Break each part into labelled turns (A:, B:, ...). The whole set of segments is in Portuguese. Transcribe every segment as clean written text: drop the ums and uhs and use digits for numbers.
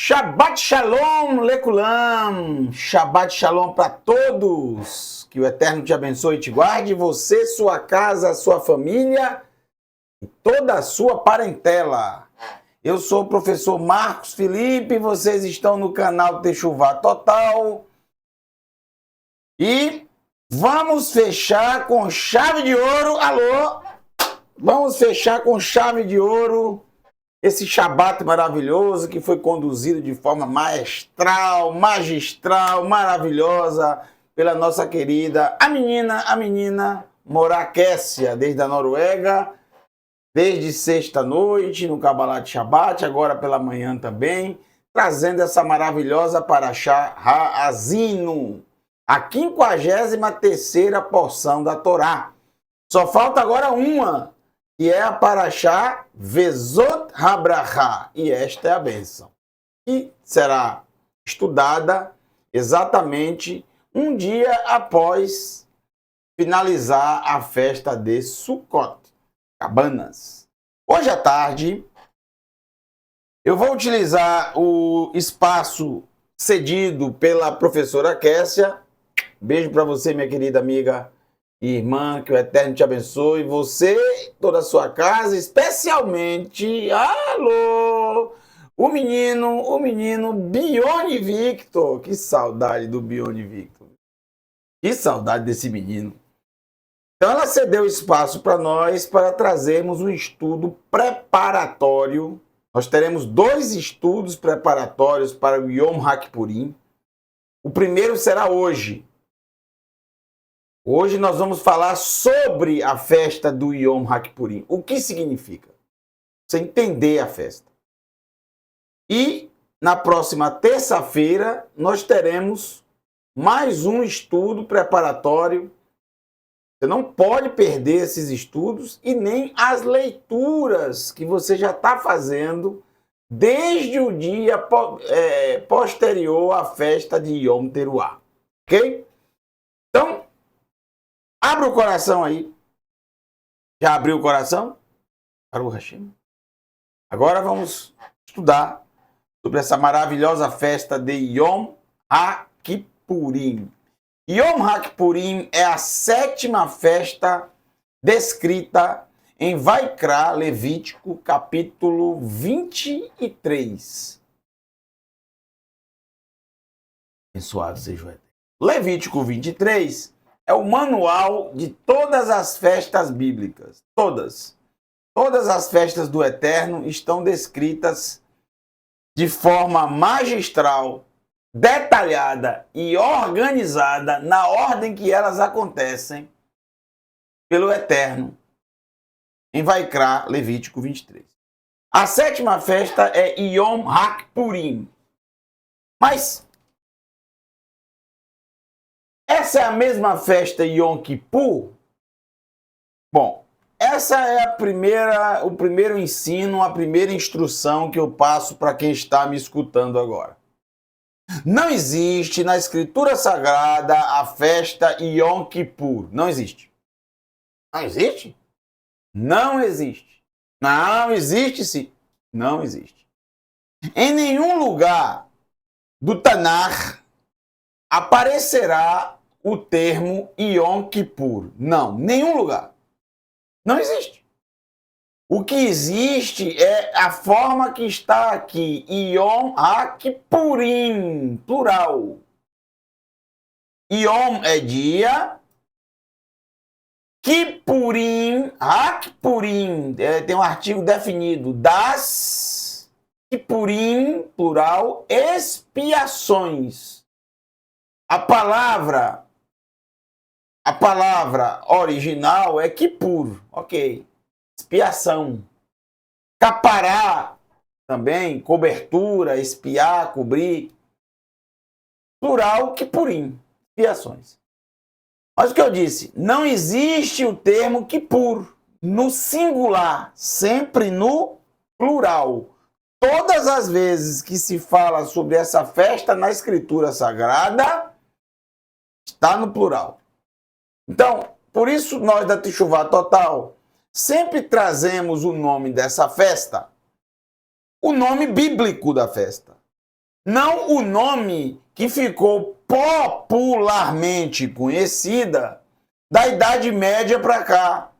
A: Shabbat Shalom, Lekulam! Shabbat Shalom para todos! Que o Eterno te abençoe e te guarde, você, sua casa, sua família e toda a sua parentela. Eu sou o professor Marcos Felipe, vocês estão no canal Techuvá Total. E vamos fechar com chave de ouro. Alô? Vamos fechar com chave de ouro esse Shabat maravilhoso que foi conduzido de forma magistral, maravilhosa pela nossa querida, a menina Morakécia, desde a Noruega, desde sexta-noite no Kabbalat Shabbat, agora pela manhã também, trazendo essa maravilhosa Parashá Ha'azinu, a 53ª porção da Torá. Só falta agora uma, que é a Parashá Vezot HaBrachá, e esta é a bênção, que será estudada exatamente um dia após finalizar a festa de Sukkot, Cabanas. Hoje à tarde, eu vou utilizar o espaço cedido pela professora Kécia. Beijo para você, minha querida amiga e irmã, que o Eterno te abençoe, você, toda a sua casa, especialmente, alô, o menino Bione Victor. Que saudade do Bione Victor. Que saudade desse menino. Então ela cedeu espaço para nós para trazermos um estudo preparatório. Nós teremos 2 estudos preparatórios para o Yom HaKippurim. O primeiro será hoje. Hoje nós vamos falar sobre a festa do Yom HaKippurim. O que significa? Você entender a festa. E na próxima terça-feira nós teremos mais um estudo preparatório. Você não pode perder esses estudos e nem as leituras que você já está fazendo desde o dia posterior à festa de Yom Teruah. Ok? Então, abra o coração aí. Já abriu o coração? Baruch Hashem. Agora vamos estudar sobre essa maravilhosa festa de Yom HaKippurim. Yom HaKippurim é a 7ª festa descrita em Vaikra, Levítico, capítulo 23. Abençoado seja o Eterno. Levítico 23 é o manual de todas as festas bíblicas. Todas. Todas as festas do Eterno estão descritas de forma magistral, detalhada e organizada na ordem que elas acontecem pelo Eterno em Vaikra, Levítico 23. A 7ª festa é Yom HaKippurim. Mas essa é a mesma festa Yom Kippur? Bom, essa é o primeiro ensino, a primeira instrução que eu passo para quem está me escutando agora. Não existe na Escritura Sagrada a festa Yom Kippur. Não existe. Não existe? Não existe. Não existe, sim. Não existe. Em nenhum lugar do Tanakh aparecerá o termo Yom Kippur. Não, nenhum lugar. Não existe. O que existe é a forma que está aqui, Yom HaKippurim, plural. Yom é dia, Kippurim, HaKippurim, tem um artigo definido, das Kippurim, plural, expiações. A palavra original é Kippur, ok. Expiação. Capará, também, cobertura, espiar, cobrir. Plural, Kippurim, expiações. Mas o que eu disse? Não existe o termo Kippur no singular, sempre no plural. Todas as vezes que se fala sobre essa festa na Escritura Sagrada, está no plural. Então, por isso nós da Techuvá Total sempre trazemos o nome dessa festa, o nome bíblico da festa. não o nome que ficou popularmente conhecida da Idade Média para cá,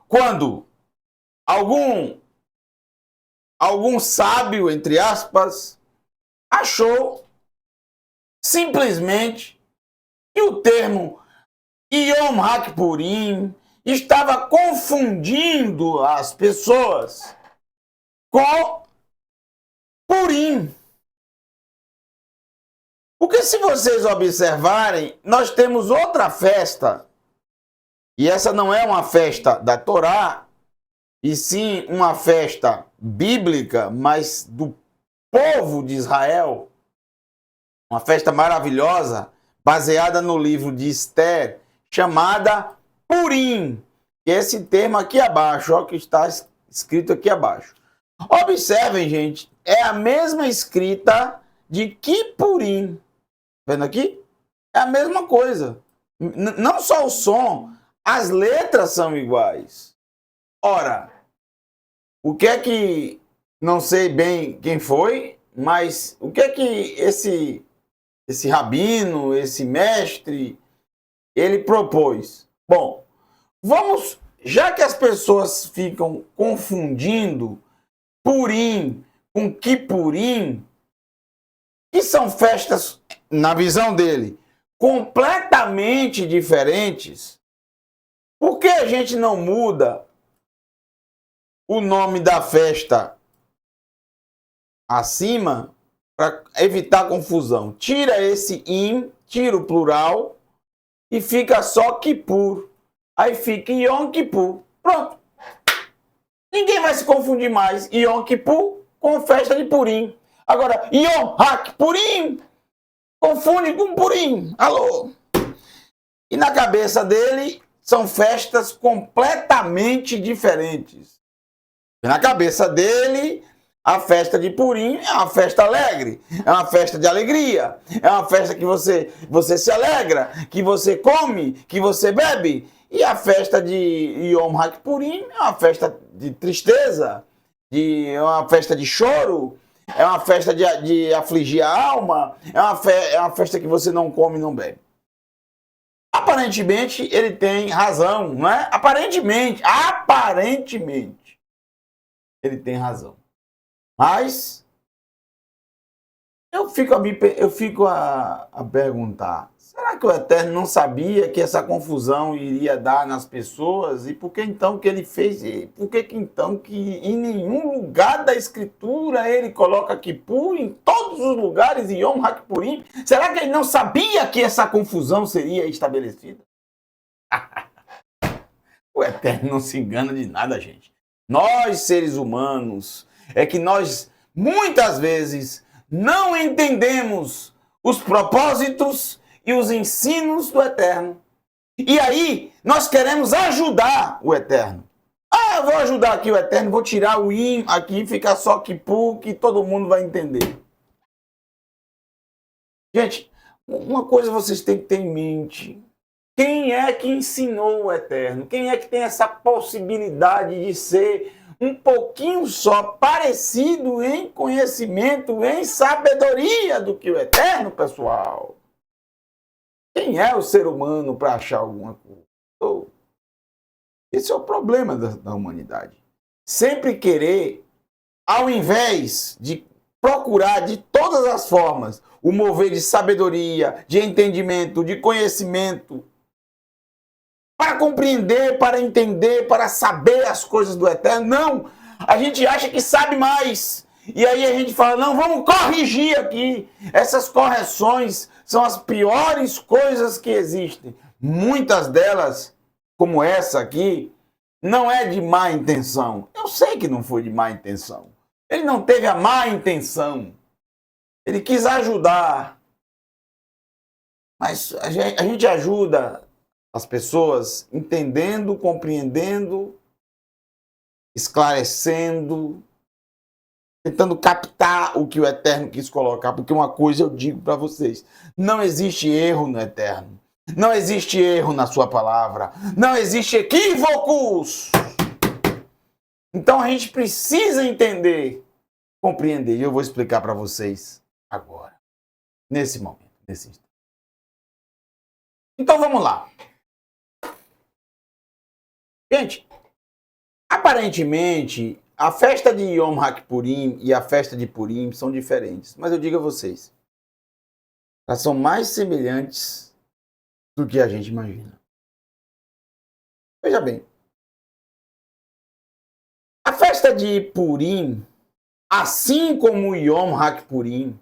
A: quando algum sábio, entre aspas, achou simplesmente que o termo Yom HaKippurim estava confundindo as pessoas com Purim. Porque se vocês observarem, nós temos outra festa, e essa não é uma festa da Torá, e sim uma festa bíblica, mas do povo de Israel, uma festa maravilhosa, baseada no livro de Esther, chamada Purim. Esse termo aqui abaixo, ó, que está escrito aqui abaixo. Observem, gente, é a mesma escrita de Kippurim. Vendo aqui? É a mesma coisa. Não só o som, as letras são iguais. Ora, o que é que, não sei bem quem foi, mas o que é que esse rabino, esse mestre, ele propôs? Bom, vamos, já que as pessoas ficam confundindo Purim com Kippurim, que são festas, na visão dele, completamente diferentes, por que a gente não muda o nome da festa acima para evitar confusão? Tira esse im, tira o plural e fica só Kippur. Aí fica Yom Kippur. Pronto. Ninguém vai se confundir mais Yom Kippur com festa de Purim. Agora, Yom HaKippurim confunde com Purim. Alô? E na cabeça dele são festas completamente diferentes. E na cabeça dele, a festa de Purim é uma festa alegre, é uma festa de alegria, é uma festa que você se alegra, que você come, que você bebe. E a festa de Yom HaKippurim é uma festa de tristeza, é uma festa de choro, é uma festa de afligir a alma, é uma festa que você não come e não bebe. Aparentemente, ele tem razão, não é? Aparentemente, ele tem razão. Mas eu fico a perguntar, será que o Eterno não sabia que essa confusão iria dar nas pessoas? E por que então que ele fez? Por que então que em nenhum lugar da Escritura ele coloca Kippur, em todos os lugares Yom HaKippurim? Será que ele não sabia que essa confusão seria estabelecida? O Eterno não se engana de nada, gente. Nós, seres humanos, é que nós, muitas vezes, não entendemos os propósitos e os ensinos do Eterno. E aí, nós queremos ajudar o Eterno. Ah, eu vou ajudar aqui o Eterno, vou tirar o im aqui, ficar só Kippur, que todo mundo vai entender. Gente, uma coisa vocês têm que ter em mente. Quem é que ensinou o Eterno? Quem é que tem essa possibilidade de ser um pouquinho só parecido em conhecimento, em sabedoria do que o Eterno, pessoal? Quem é o ser humano para achar alguma coisa? Esse é o problema da humanidade. Sempre querer, ao invés de procurar de todas as formas o mover de sabedoria, de entendimento, de conhecimento, para compreender, para entender, para saber as coisas do Eterno. Não! A gente acha que sabe mais. E aí a gente fala, não, vamos corrigir aqui. Essas correções são as piores coisas que existem. Muitas delas, como essa aqui, não é de má intenção. Eu sei que não foi de má intenção. Ele não teve a má intenção. Ele quis ajudar. Mas a gente ajuda as pessoas entendendo, compreendendo, esclarecendo, tentando captar o que o Eterno quis colocar, porque uma coisa eu digo para vocês, não existe erro no Eterno, não existe erro na sua palavra, não existe equívocos. Então a gente precisa entender compreender. E eu vou explicar para vocês agora, nesse momento, nesse instante. Então vamos lá. Gente, aparentemente, a festa de Yom HaKippurim e a festa de Purim são diferentes. Mas eu digo a vocês, elas são mais semelhantes do que a gente imagina. Veja bem, a festa de Purim, assim como o Yom HaKippurim,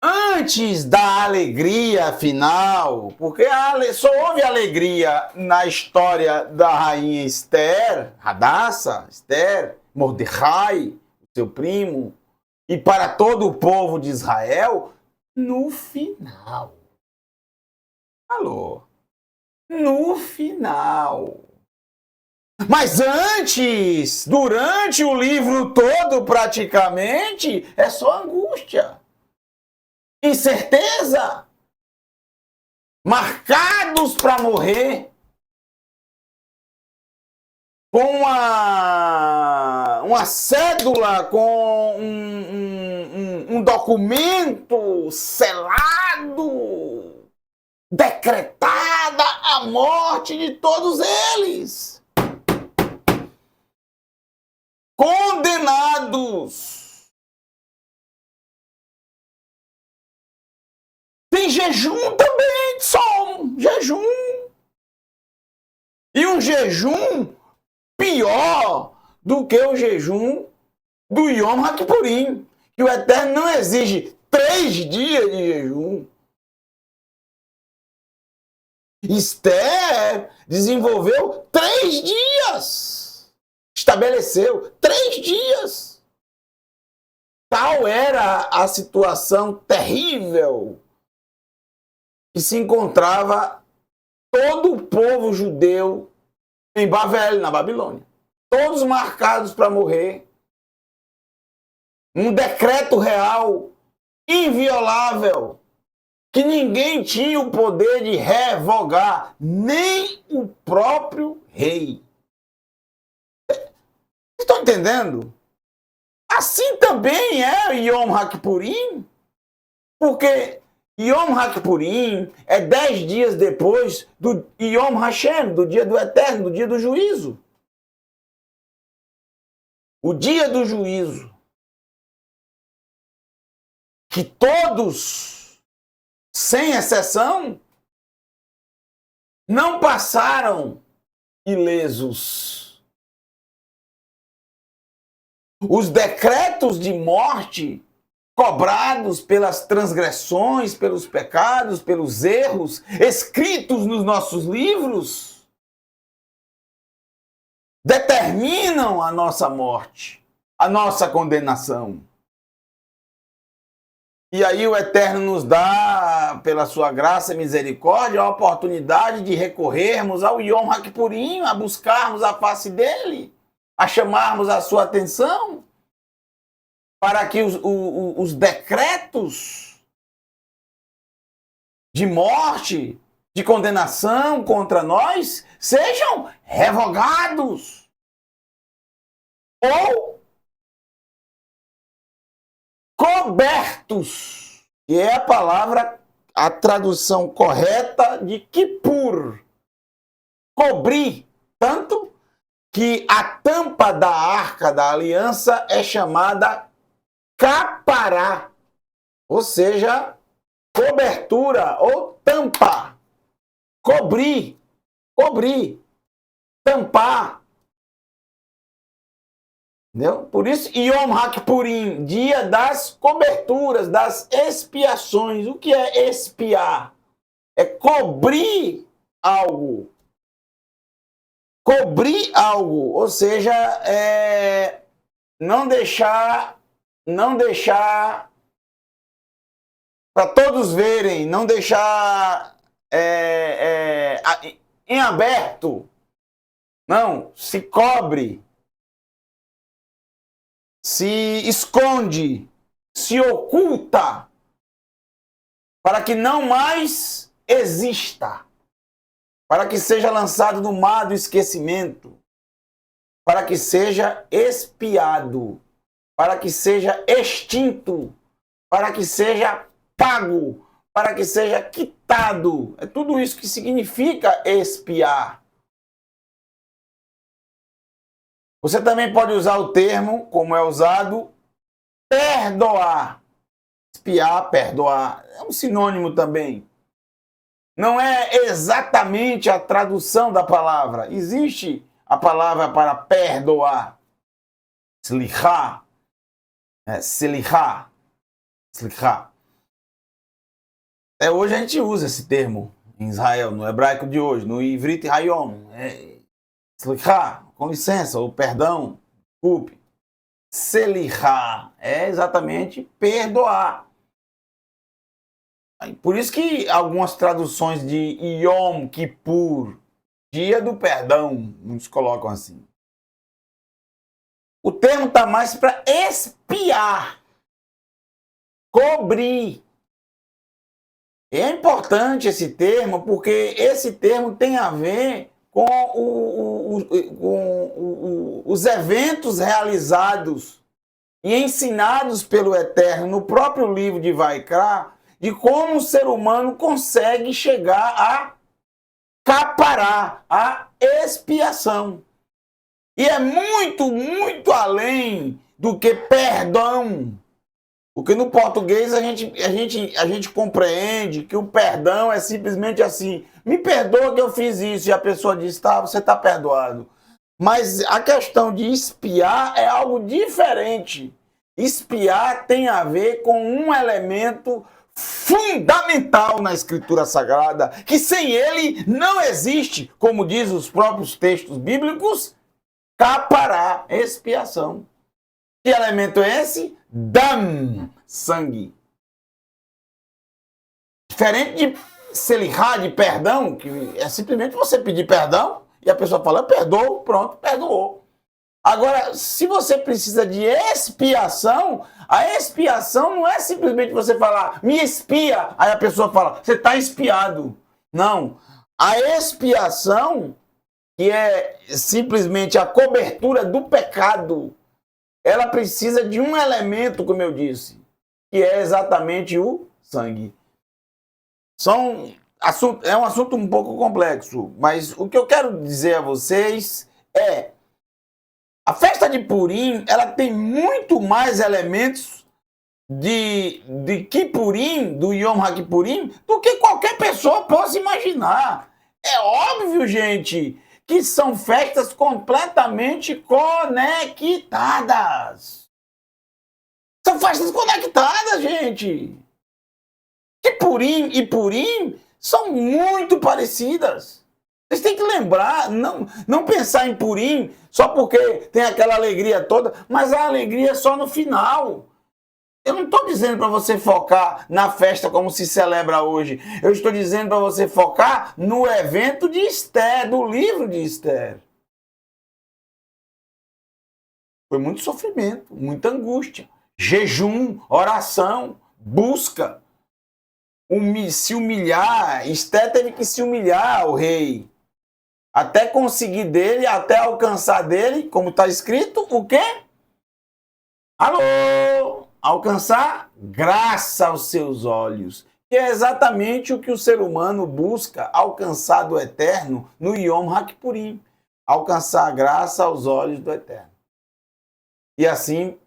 A: antes da alegria final, porque só houve alegria na história da rainha Esther, Hadassah, Esther, Mordecai, seu primo, e para todo o povo de Israel, no final. Alô? No final. Mas antes, durante o livro todo praticamente, é só angústia, incerteza, marcados para morrer, com uma cédula, com um documento selado, decretada a morte de todos eles. Condenados. Tem jejum também, som, jejum. E um jejum pior do que o jejum do Yom HaKippurim, que o Eterno não exige 3 dias de jejum. Esther desenvolveu 3 dias. Estabeleceu 3 dias. Tal era a situação terrível que se encontrava todo o povo judeu em Babel, na Babilônia. Todos marcados para morrer. Um decreto real, inviolável, que ninguém tinha o poder de revogar, nem o próprio rei. Estão entendendo? Assim também é Yom HaKippurim, porque Yom HaKippurim é 10 dias depois do Yom Hashem, do dia do Eterno, do dia do juízo. O dia do juízo. Que todos, sem exceção, não passaram ilesos. Os decretos de morte cobrados pelas transgressões, pelos pecados, pelos erros, escritos nos nossos livros, determinam a nossa morte, a nossa condenação. E aí o Eterno nos dá, pela sua graça e misericórdia, a oportunidade de recorrermos ao Yom HaKippurim, a buscarmos a face dele, a chamarmos a sua atenção, para que os decretos de morte, de condenação contra nós, sejam revogados. Ou cobertos, que é a palavra, a tradução correta de Kippur. Cobrir, tanto que a tampa da arca da aliança é chamada capará, ou seja, cobertura ou tampa. Cobrir, tampar. Entendeu? Por isso, Yom HaKippurim, dia das coberturas, das expiações. O que é expiar? É cobrir algo. Cobrir algo, ou seja, não deixar para todos verem, não deixar em aberto. Não, se cobre, se esconde, se oculta, para que não mais exista, para que seja lançado no mar do esquecimento, para que seja expiado. para que seja extinto, para que seja pago, para que seja quitado. É tudo isso que significa expiar. Você também pode usar o termo, como é usado, perdoar. Expiar, perdoar. É um sinônimo também. Não é exatamente a tradução da palavra. Existe a palavra para perdoar. Slichá. Slichá. Slichá. Hoje a gente usa esse termo em Israel, no hebraico de hoje, no Ivrit Hayom. Slichá, com licença, ou perdão, desculpe. Selichá é exatamente perdoar. Por isso que algumas traduções de Yom Kippur, dia do perdão, muitos colocam assim. O termo está mais para expiar, cobrir. É importante esse termo, porque esse termo tem a ver com os eventos realizados e ensinados pelo Eterno no próprio livro de Vaikra, de como o ser humano consegue chegar a caparar, a expiação. E é muito, muito além do que perdão. Porque no português a gente compreende que o perdão é simplesmente assim: me perdoa que eu fiz isso, e a pessoa diz, tá, você está perdoado. Mas a questão de expiar é algo diferente. Expiar tem a ver com um elemento fundamental na Escritura Sagrada, que sem ele não existe, como diz os próprios textos bíblicos, capará, expiação. Que elemento é esse? Dam, sangue. Diferente de selihá, de perdão, que é simplesmente você pedir perdão e a pessoa fala, perdoou, pronto, perdoou. Agora, se você precisa de expiação, a expiação não é simplesmente você falar, me expia, aí a pessoa fala, você está expiado. Não. A expiação, que é simplesmente a cobertura do pecado, ela precisa de um elemento, como eu disse, que é exatamente o sangue. É um assunto um pouco complexo, mas o que eu quero dizer a vocês é: a festa de Purim, ela tem muito mais elementos de Kippurim, do Yom HaKippurim, do que qualquer pessoa possa imaginar. É óbvio, gente, que são festas completamente conectadas. São festas conectadas, gente. Kippurim e Purim são muito parecidas. Vocês têm que lembrar, não pensar em Purim só porque tem aquela alegria toda, mas a alegria é só no final. Eu não estou dizendo para você focar na festa como se celebra hoje. Eu estou dizendo para você focar no evento de Esther, do livro de Esther. Foi muito sofrimento, muita angústia, jejum, oração, busca, se humilhar. Esther teve que se humilhar ao rei, até conseguir dele, até alcançar dele, como está escrito, o quê? Alô? Alcançar graça aos seus olhos, que é exatamente o que o ser humano busca alcançar do Eterno no Yom HaKippurim, alcançar graça aos olhos do Eterno. E assim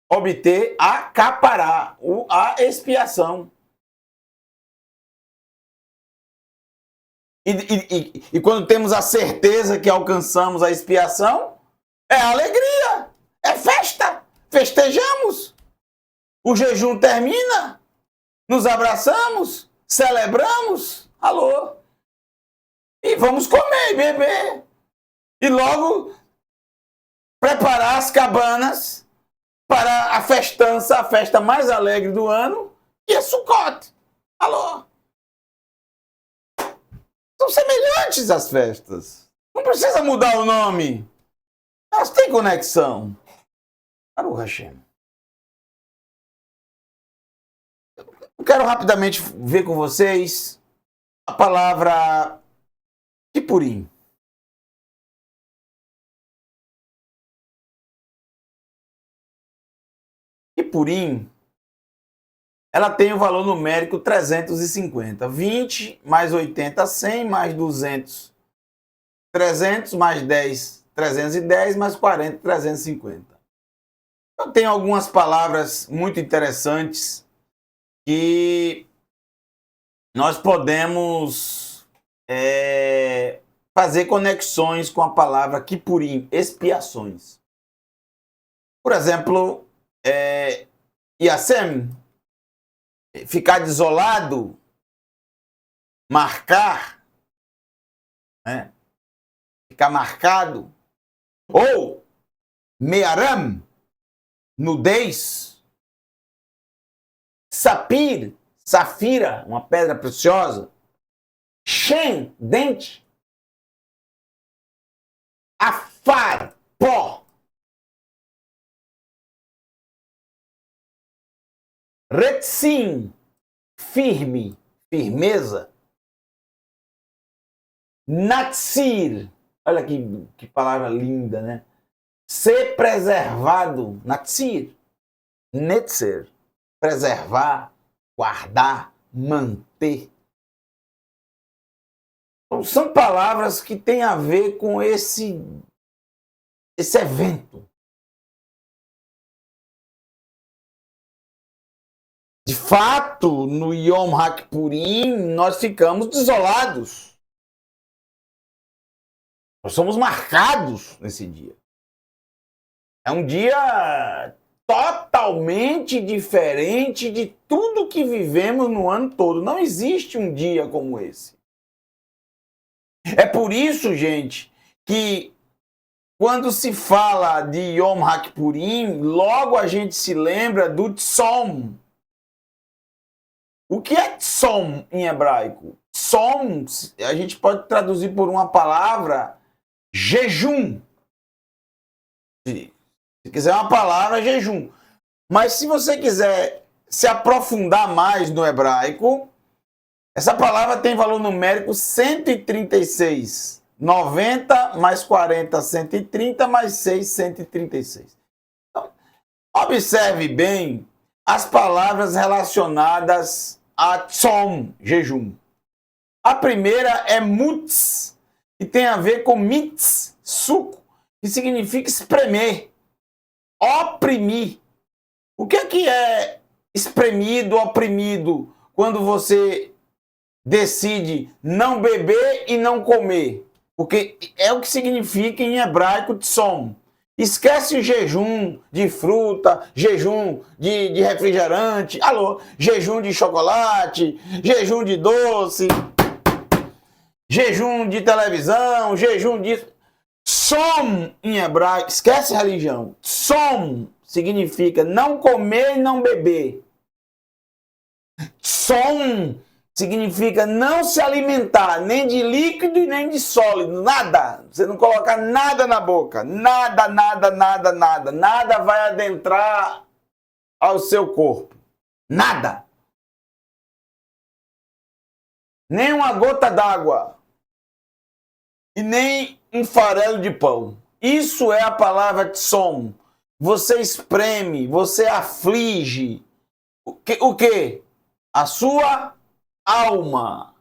A: obter a capará, a expiação. E quando temos a certeza que alcançamos a expiação, é alegria, é festa, festejamos. O jejum termina, nos abraçamos, celebramos, alô, e vamos comer e beber. E logo preparar as cabanas para a festança, a festa mais alegre do ano, e a Sukkot. Alô. São semelhantes as festas. Não precisa mudar o nome. Elas têm conexão. Baruch Hashem. Eu quero rapidamente ver com vocês a palavra Kippurim. Kippurim, ela tem o valor numérico 350. 20 mais 80, 100 mais 200, 300 mais 10, 310 mais 40, 350. Eu tenho algumas palavras muito interessantes que nós podemos fazer conexões com a palavra Kippurim, expiações. Por exemplo, Yasem, ficar desolado, marcar, né? Ficar marcado, ou Mearam, nudez, sapir, safira, uma pedra preciosa, shen, dente, afar, pó, retzin, firme, firmeza, natsir, olha que palavra linda, né? Ser preservado, natsir, netzer, preservar, guardar, manter. Então, são palavras que têm a ver com esse evento. De fato, no Yom HaKippurim, nós ficamos desolados. Nós somos marcados nesse dia. É um dia totalmente diferente de tudo que vivemos no ano todo. Não existe um dia como esse. É por isso, gente, que quando se fala de Yom HaKippurim, logo a gente se lembra do Tzom. O que é Tzom em hebraico? Tzom, a gente pode traduzir por uma palavra, jejum. Se quiser uma palavra, jejum. Mas se você quiser se aprofundar mais no hebraico, essa palavra tem valor numérico 136. 90 mais 40, 130 mais 6, 136. Então, observe bem as palavras relacionadas a tzom, jejum. A primeira é mutz, que tem a ver com mitz, suco, que significa espremer, oprimir. O que é espremido, oprimido, quando você decide não beber e não comer? Porque é o que significa em hebraico tzom. Esquece o jejum de fruta, jejum de refrigerante, jejum de chocolate, jejum de doce, jejum de televisão, jejum disso. Tzom em hebraico, esquece a religião. Tzom significa não comer e não beber. Tzom significa não se alimentar, nem de líquido e nem de sólido, nada. Você não colocar nada na boca, nada, nada, nada, nada. Nada vai adentrar ao seu corpo, nada. Nem uma gota d'água e nem um farelo de pão. Isso é a palavra tzom. Você espreme, você aflige. O quê? A sua alma.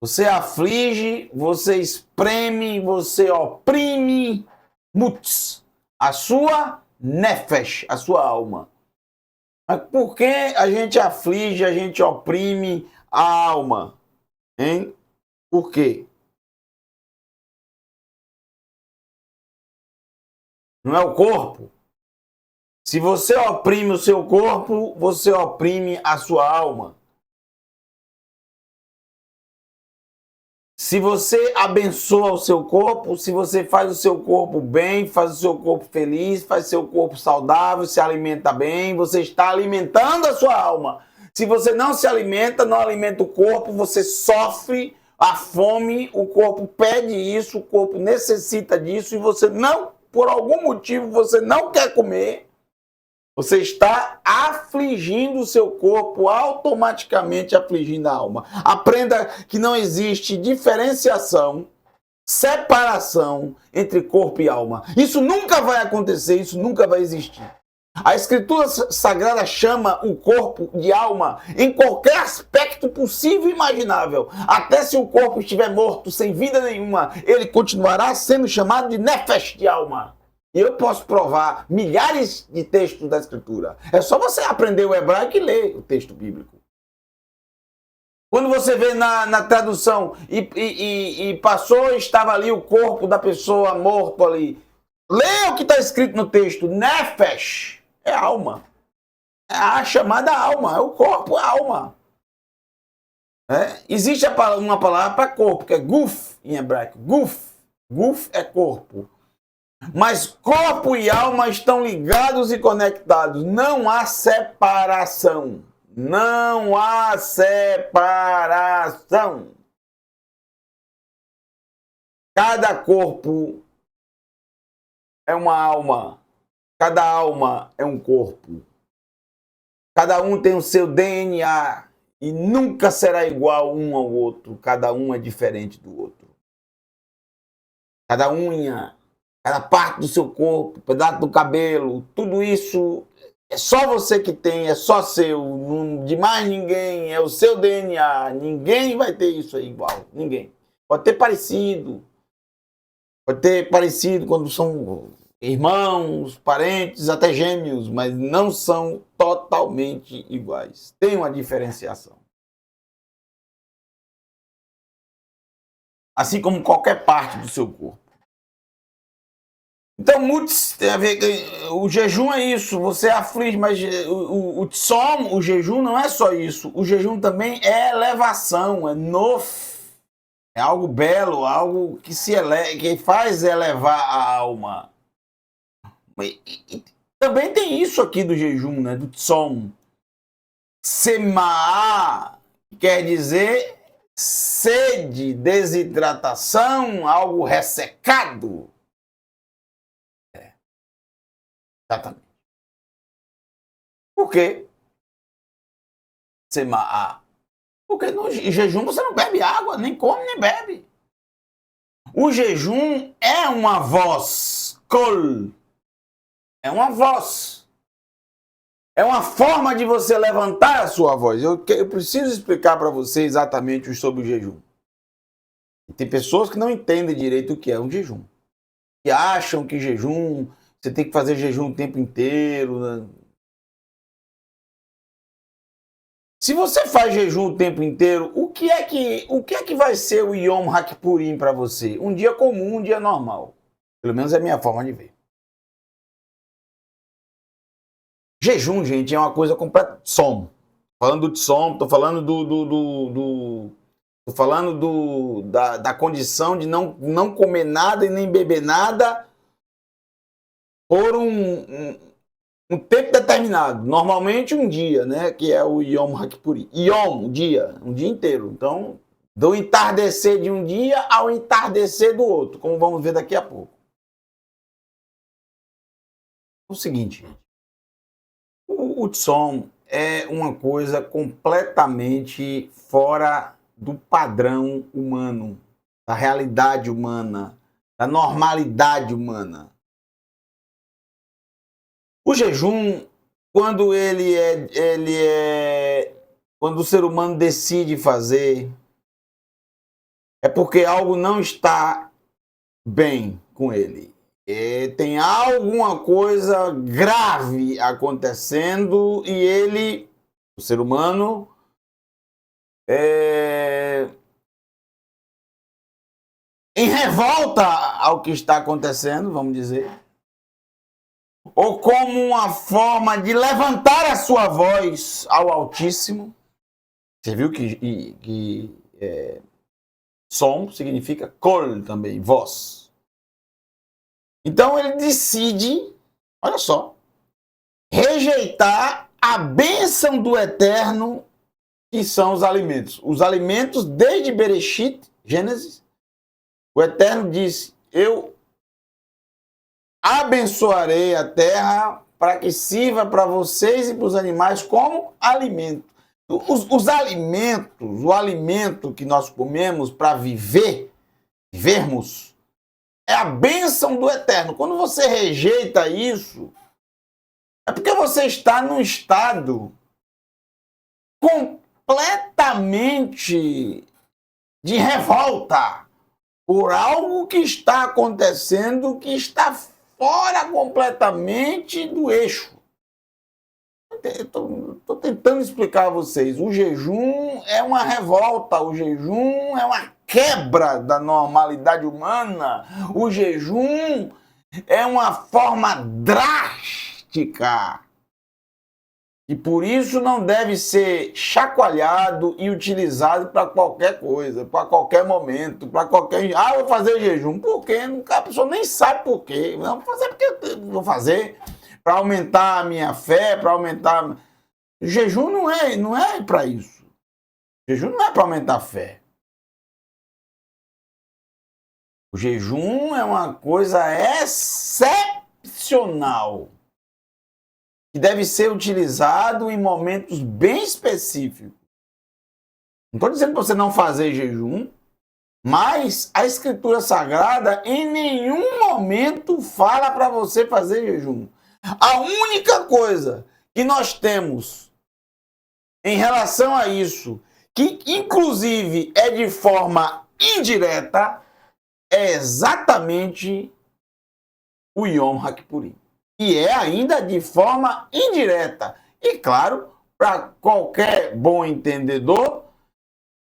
A: Você aflige, você espreme, você oprime, mutz, a sua nefesh, a sua alma. Mas por que a gente aflige, a gente oprime a alma? Hein? Por quê? Não é o corpo? Se você oprime o seu corpo, você oprime a sua alma. Se você abençoa o seu corpo, se você faz o seu corpo bem, faz o seu corpo feliz, faz o seu corpo saudável, se alimenta bem, você está alimentando a sua alma. Se você não se alimenta, não alimenta o corpo, você sofre a fome, o corpo pede isso, o corpo necessita disso e você não, por algum motivo, você não quer comer. Você está afligindo o seu corpo, automaticamente afligindo a alma. Aprenda que não existe diferenciação, separação entre corpo e alma. Isso nunca vai acontecer, isso nunca vai existir. A Escritura Sagrada chama o corpo de alma em qualquer aspecto possível e imaginável. Até se o corpo estiver morto, sem vida nenhuma, ele continuará sendo chamado de nefesh, de alma. E eu posso provar milhares de textos da Escritura. É só você aprender o hebraico e ler o texto bíblico. Quando você vê na tradução e passou, estava ali o corpo da pessoa morto ali. Leia o que está escrito no texto. Nefesh é alma. É a chamada alma. É o corpo, é a alma. Existe uma palavra para corpo, que é guf em hebraico. Guf. Guf é corpo. Mas corpo e alma estão ligados e conectados. Não há separação. Não há separação. Cada corpo é uma alma. Cada alma é um corpo. Cada um tem o seu DNA e nunca será igual um ao outro. Cada um é diferente do outro. Cada unha, cada parte do seu corpo, pedaço do cabelo, tudo isso é só você que tem, é só seu, não de mais ninguém, é o seu DNA. Ninguém vai ter isso aí igual, ninguém. Pode ter parecido quando são irmãos, parentes, até gêmeos, mas não são totalmente iguais. Tem uma diferenciação. Assim como qualquer parte do seu corpo. Então, muitos tem a ver com o jejum é isso, você aflige, mas o tsom, o jejum não é só isso. O jejum também é elevação, é nof, é algo belo, algo que que faz elevar a alma. E também tem isso aqui do jejum, né, do tsom. Semaá quer dizer sede, desidratação, algo ressecado. Exatamente. Por quê? Semaá. Porque no jejum você não bebe água, nem come, nem bebe. O jejum é uma voz. Kol. É uma voz. É uma forma de você levantar a sua voz. Eu preciso explicar para você exatamente sobre o jejum. Tem pessoas que não entendem direito o que é um jejum. Que acham que jejum, você tem que fazer jejum o tempo inteiro. Né? Se você faz jejum o tempo inteiro, o que é que vai ser o Yom HaKippurim para você? Um dia comum, um dia normal. Pelo menos é a minha forma de ver. Jejum, gente, é uma coisa completa. Som. Falando do som, tô falando tô falando da condição de não comer nada e nem beber nada por um tempo determinado. Normalmente um dia, né? Que é o Yom HaKippurim. Yom, um dia inteiro. Então, do entardecer de um dia ao entardecer do outro, como vamos ver daqui a pouco. O seguinte, gente. O Tsom é uma coisa completamente fora do padrão humano, da realidade humana, da normalidade humana. O jejum, quando quando o ser humano decide fazer, é porque algo não está bem com ele. Tem alguma coisa grave acontecendo e o ser humano, em revolta ao que está acontecendo, vamos dizer, ou como uma forma de levantar a sua voz ao Altíssimo. Você viu que som significa kol também, voz. Então ele decide, olha só, rejeitar a bênção do Eterno, que são os alimentos. Os alimentos, desde Bereshit, Gênesis, o Eterno disse: eu abençoarei a terra para que sirva para vocês e para os animais como alimento. Os alimentos, o alimento que nós comemos para vivermos, é a bênção do Eterno. Quando você rejeita isso, É porque você está num estado completamente de revolta por algo que está acontecendo que está fora completamente do eixo. Estou tentando explicar a vocês. O jejum é uma revolta, o jejum é uma quebra da normalidade humana, o jejum é uma forma drástica e por isso não deve ser chacoalhado e utilizado para qualquer coisa, para qualquer momento, para qualquer... Ah, vou fazer jejum. Por quê? A pessoa nem sabe por quê. Não, vou fazer porque eu vou fazer para aumentar a minha fé, para aumentar... O jejum não é para isso. O jejum não é para aumentar a fé. O jejum é uma coisa excepcional que deve ser utilizado em momentos bem específicos. Não estou dizendo para você não fazer jejum, mas a Escritura Sagrada em nenhum momento fala para você fazer jejum. A única coisa que nós temos em relação a isso, que inclusive é de forma indireta, é exatamente o Yom HaKippurim. E é ainda de forma indireta. E claro, para qualquer bom entendedor,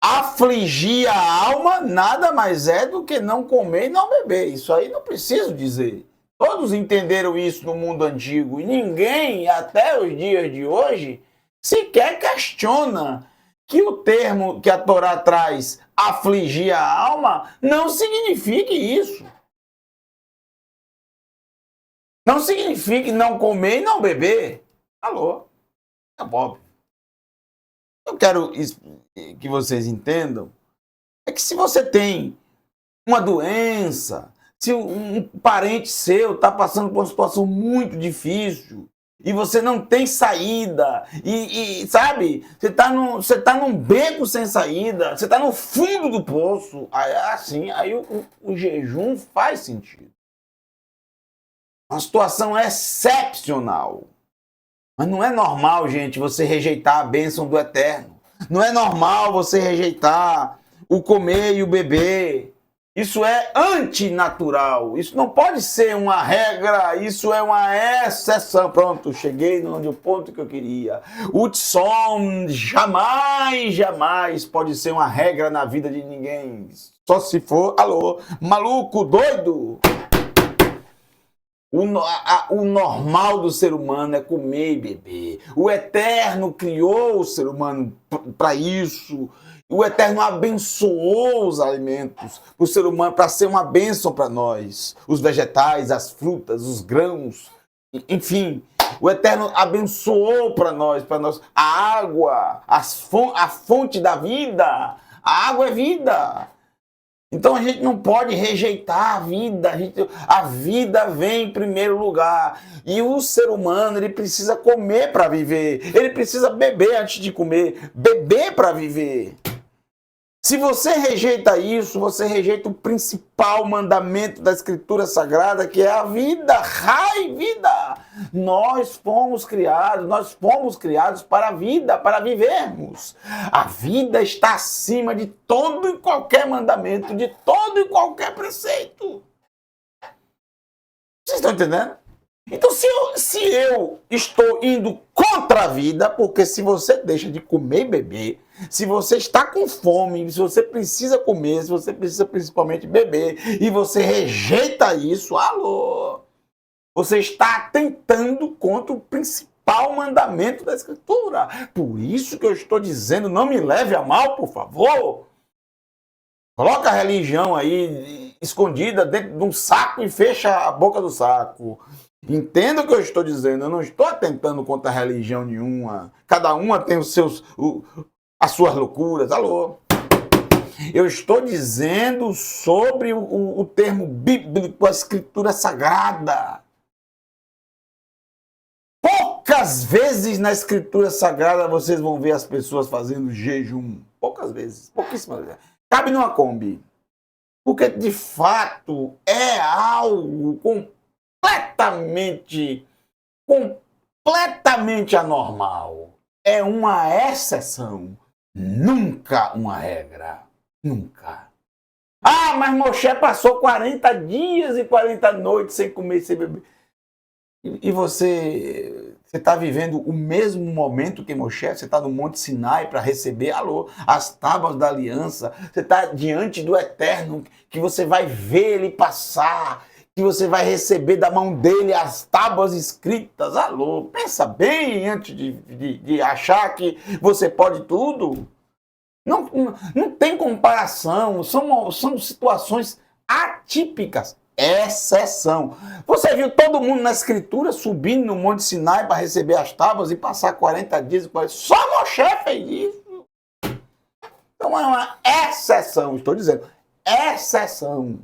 A: afligir a alma nada mais é do que não comer e não beber. Isso aí não preciso dizer. Todos entenderam isso no mundo antigo. E ninguém, até os dias de hoje, sequer questiona que o termo que a Torá traz, afligir a alma, não signifique isso. Não significa não comer e não beber. Alô? É óbvio. Eu quero que vocês entendam é que se você tem uma doença, se um parente seu está passando por uma situação muito difícil e você não tem saída, sabe, você tá num beco sem saída, você está no fundo do poço, aí, assim, aí o jejum faz sentido. Uma situação excepcional. Mas não é normal, gente, você rejeitar a bênção do Eterno. Não é normal você rejeitar o comer e o beber. Isso é antinatural. Isso não pode ser uma regra, isso é uma exceção. Pronto, cheguei no ponto que eu queria. O Tsom jamais pode ser uma regra na vida de ninguém. Só se for, alô, maluco, doido. O normal do ser humano é comer e beber. O Eterno criou o ser humano para isso. O Eterno abençoou os alimentos para o ser humano, para ser uma bênção para nós. Os vegetais, as frutas, os grãos, enfim. O Eterno abençoou para nós a água, a fonte da vida. A água é vida. Então a gente não pode rejeitar a vida. A vida vem em primeiro lugar. E o ser humano, ele precisa comer para viver. Ele precisa beber antes de comer. Beber para viver. Se você rejeita isso, você rejeita o principal mandamento da Escritura Sagrada, que é a vida. Rai, vida! Nós fomos criados para a vida, para vivermos. A vida está acima de todo e qualquer mandamento, de todo e qualquer preceito. Vocês estão entendendo? Então, se eu estou indo contra a vida, porque se você deixa de comer e beber, se você está com fome, se você precisa comer, se você precisa principalmente beber, e você rejeita isso, alô, você está atentando contra o principal mandamento da Escritura. Por isso que eu estou dizendo, não me leve a mal, por favor. Coloca a religião aí escondida dentro de um saco e fecha a boca do saco. Entenda o que eu estou dizendo, eu não estou atentando contra religião nenhuma. Cada uma tem as suas loucuras. Alô? Eu estou dizendo sobre o termo bíblico, a Escritura Sagrada. Poucas vezes na Escritura Sagrada vocês vão ver as pessoas fazendo jejum. Poucas vezes, pouquíssimas vezes. Cabe numa Kombi. Porque, de fato, é algo completamente completamente anormal. É uma exceção, nunca uma regra. Nunca. Ah, mas Moshe passou 40 dias e 40 noites sem comer e sem beber. E você está vivendo o mesmo momento que Moshe? Você está no Monte Sinai para receber, as tábuas da aliança. Você está diante do Eterno, que você vai ver ele passar, que você vai receber da mão dele as tábuas escritas. Pensa bem antes de achar que você pode tudo. Não tem comparação, são situações atípicas, exceção. Você viu todo mundo na escritura subindo no Monte Sinai para receber as tábuas e passar 40 dias? Só Moshe fez isso. Então é uma exceção, estou dizendo, exceção.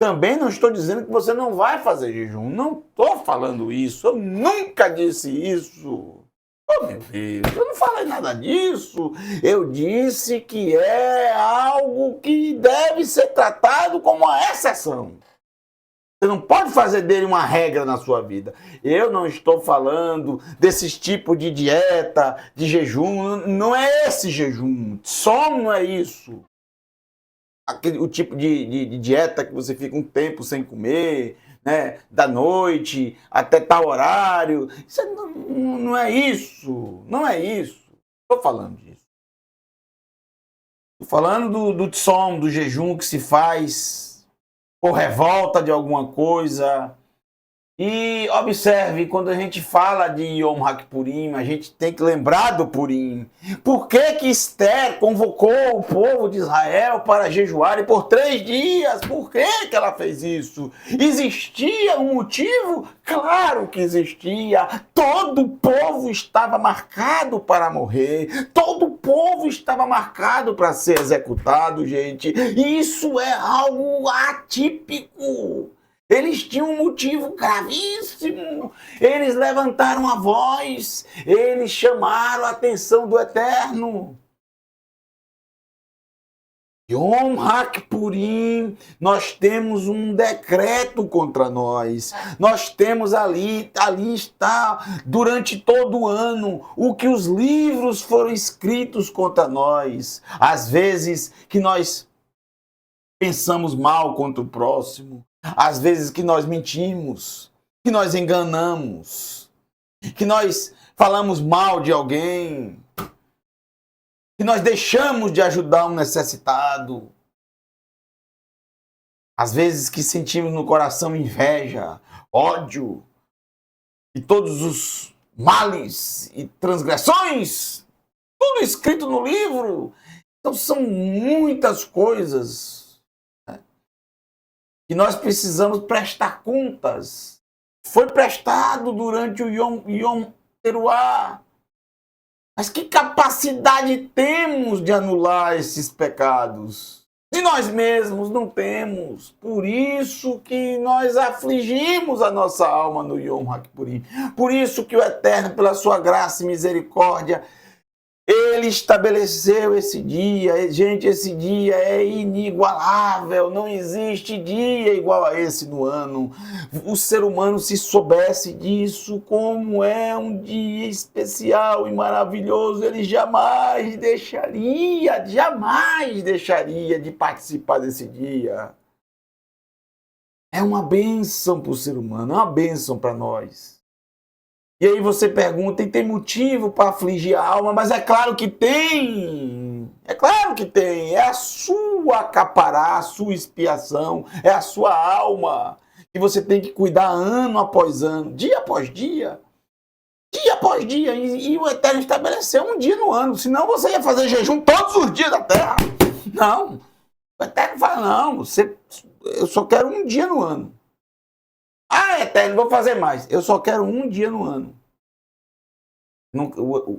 A: Também não estou dizendo que você não vai fazer jejum, não estou falando isso, eu nunca disse isso. Oh, meu Deus, eu não falei nada disso. Eu disse que é algo que deve ser tratado como uma exceção. Você não pode fazer dele uma regra na sua vida. Eu não estou falando desses tipos de dieta, de jejum. Não é esse jejum. Só não é isso. O tipo de dieta que você fica um tempo sem comer, né, da noite até tal horário. Isso não é isso. Não é isso. Estou falando disso. Estou falando do tsom, do jejum que se faz por revolta de alguma coisa. E observe, quando a gente fala de Yom HaKippurim, a gente tem que lembrar do Purim. Por que que Esther convocou o povo de Israel para jejuarem por 3 dias? Por que que ela fez isso? Existia um motivo? Claro que existia. Todo o povo estava marcado para morrer. Todo o povo estava marcado para ser executado, gente. Isso é algo atípico. Eles tinham um motivo gravíssimo. Eles levantaram a voz. Eles chamaram a atenção do Eterno. Yom HaKippurim, nós temos um decreto contra nós. Nós temos ali está, durante todo o ano, o que os livros foram escritos contra nós. Às vezes que nós pensamos mal contra o próximo. Às vezes que nós mentimos, que nós enganamos, que nós falamos mal de alguém, que nós deixamos de ajudar um necessitado. Às vezes que sentimos no coração inveja, ódio e todos os males e transgressões, tudo escrito no livro. Então são muitas coisas que nós precisamos prestar contas. Foi prestado durante o Yom Teruah. Mas que capacidade temos de anular esses pecados? De nós mesmos não temos. Por isso que nós afligimos a nossa alma no Yom HaKippurim. Por isso que o Eterno, pela sua graça e misericórdia, ele estabeleceu esse dia. Gente, esse dia é inigualável. Não existe dia igual a esse no ano. O ser humano, se soubesse disso, como é um dia especial e maravilhoso, ele jamais deixaria de participar desse dia. É uma bênção para o ser humano, é uma bênção para nós. E aí você pergunta, e tem motivo para afligir a alma? Mas é claro que tem. É claro que tem. É a sua capará, a sua expiação, é a sua alma que você tem que cuidar ano após ano, dia após dia. Dia após dia. E o Eterno estabeleceu um dia no ano. Senão você ia fazer jejum todos os dias da terra. Não. O Eterno fala, não, eu só quero um dia no ano. Ah, Eterno, vou fazer mais. Eu só quero um dia no ano.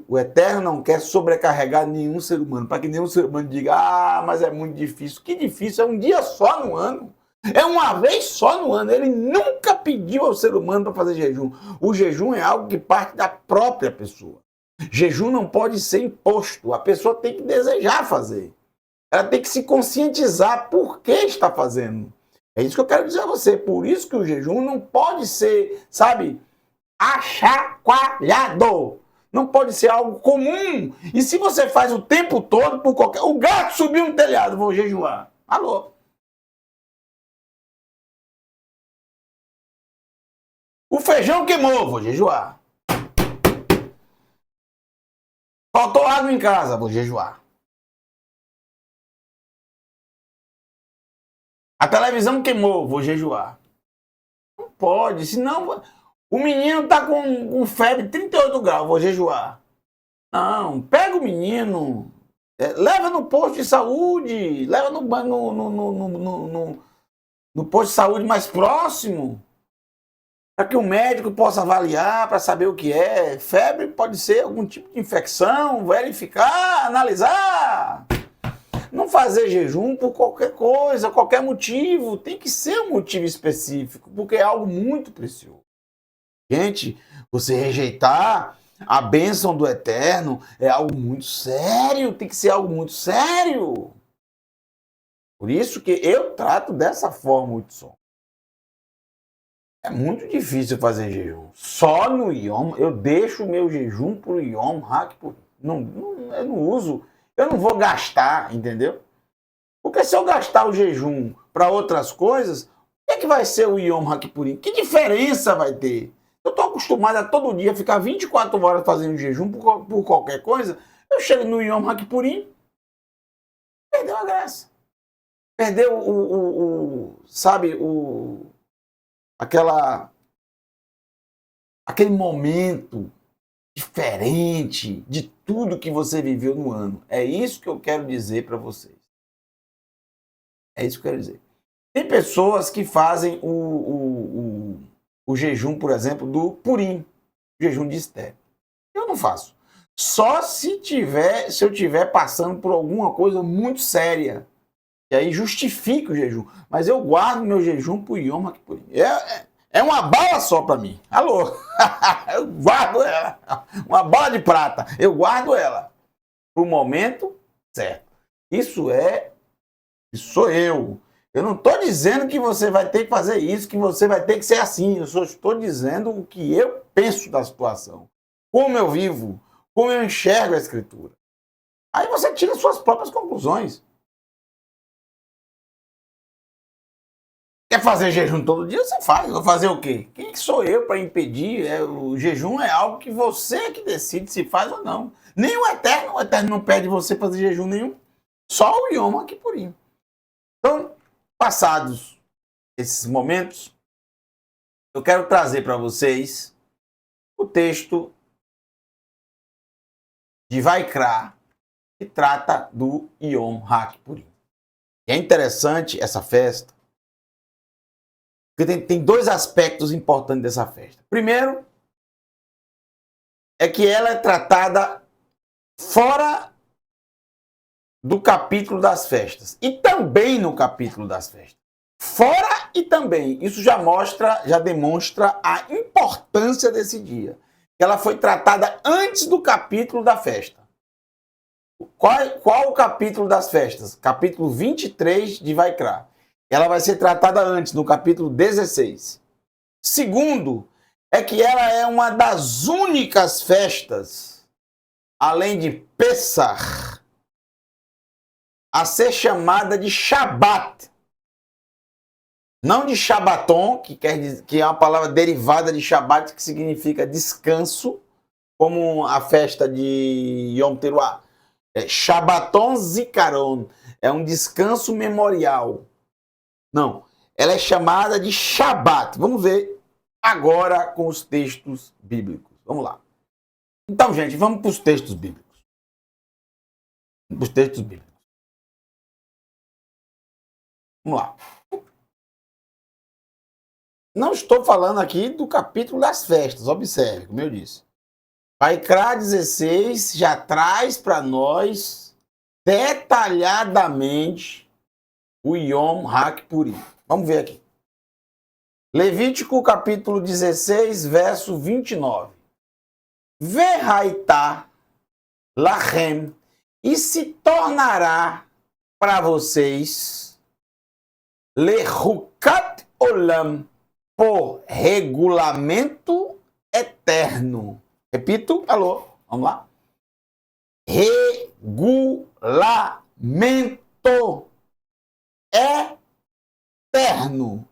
A: O Eterno não quer sobrecarregar nenhum ser humano, para que nenhum ser humano diga, mas é muito difícil. Que difícil, é um dia só no ano. É uma vez só no ano. Ele nunca pediu ao ser humano para fazer jejum. O jejum é algo que parte da própria pessoa. Jejum não pode ser imposto. A pessoa tem que desejar fazer. Ela tem que se conscientizar por que está fazendo. É isso que eu quero dizer a você. Por isso que o jejum não pode ser, sabe, achacoalhado. Não pode ser algo comum. E se você faz o tempo todo, por qualquer... O gato subiu no telhado, vou jejuar. Alô? O feijão queimou, vou jejuar. Faltou água em casa, vou jejuar. A televisão queimou, vou jejuar. Não pode, senão o menino tá com febre 38 graus, vou jejuar. Não, pega o menino, leva no posto de saúde, leva no posto de saúde mais próximo, para que o médico possa avaliar, para saber o que é. Febre pode ser algum tipo de infecção, verificar, analisar. Não fazer jejum por qualquer coisa, qualquer motivo. Tem que ser um motivo específico, porque é algo muito precioso. Gente, você rejeitar a bênção do Eterno é algo muito sério, tem que ser algo muito sério. Por isso que eu trato dessa forma, Hudson. É muito difícil fazer jejum. Só no Yom, eu deixo o meu jejum pro Yom HaKippurim. Eu não uso, eu não vou gastar, entendeu? Porque se eu gastar o jejum para outras coisas, o que vai ser o Yom HaKippurim? Que diferença vai ter? Eu estou acostumado a todo dia ficar 24 horas fazendo jejum por qualquer coisa. Eu chego no Yom HaKippurim, perdeu a graça. Perdeu sabe, aquele momento diferente de tudo que você viveu no ano. É isso que eu quero dizer para vocês. É isso que eu quero dizer. Tem pessoas que fazem o jejum, por exemplo, do Purim, jejum de Esther. Eu não faço. Só se eu estiver passando por alguma coisa muito séria. E aí justifica o jejum. Mas eu guardo meu jejum pro Yom HaKippurim. É uma bala só para mim. Alô? Eu guardo ela. Uma bala de prata. Eu guardo ela pro momento certo. Isso sou eu. Eu não estou dizendo que você vai ter que fazer isso, que você vai ter que ser assim. Eu só estou dizendo o que eu penso da situação. Como eu vivo, como eu enxergo a Escritura. Aí você tira suas próprias conclusões. Quer fazer jejum todo dia? Você faz. Vou fazer o quê? Quem que sou eu para impedir? O jejum é algo que você que decide se faz ou não. Nem o Eterno não pede você fazer jejum nenhum. Só o Yom HaKippurim. Então, passados esses momentos, eu quero trazer para vocês o texto de Vaikra, que trata do Yom HaKippurim. É interessante essa festa, porque tem dois aspectos importantes dessa festa. Primeiro, é que ela é tratada fora do capítulo das festas e também no capítulo das festas. Fora e também. Isso já demonstra a importância desse dia. Ela foi tratada antes do capítulo da festa. Qual o capítulo das festas? Capítulo 23 de Vaikra. Ela vai ser tratada antes, no capítulo 16. Segundo, é que ela é uma das únicas festas, além de Pessah, a ser chamada de Shabat. Não de Shabaton, que é uma palavra derivada de Shabat, que significa descanso, como a festa de Yom Teruah. Shabaton Zikaron, é um descanso memorial. Não, ela é chamada de Shabat. Vamos ver agora com os textos bíblicos. Vamos lá. Então, gente, vamos para os textos bíblicos. Vamos lá. Não estou falando aqui do capítulo das festas, observe, como eu disse. Vaikra 16 já traz para nós detalhadamente o Yom HaKippurim. Vamos ver aqui. Levítico capítulo 16, verso 29. Vehaitá lachem, e se tornará para vocês lehukat olam, por regulamento eterno. eterno. Repito, alô, vamos lá. Regulamento eterno.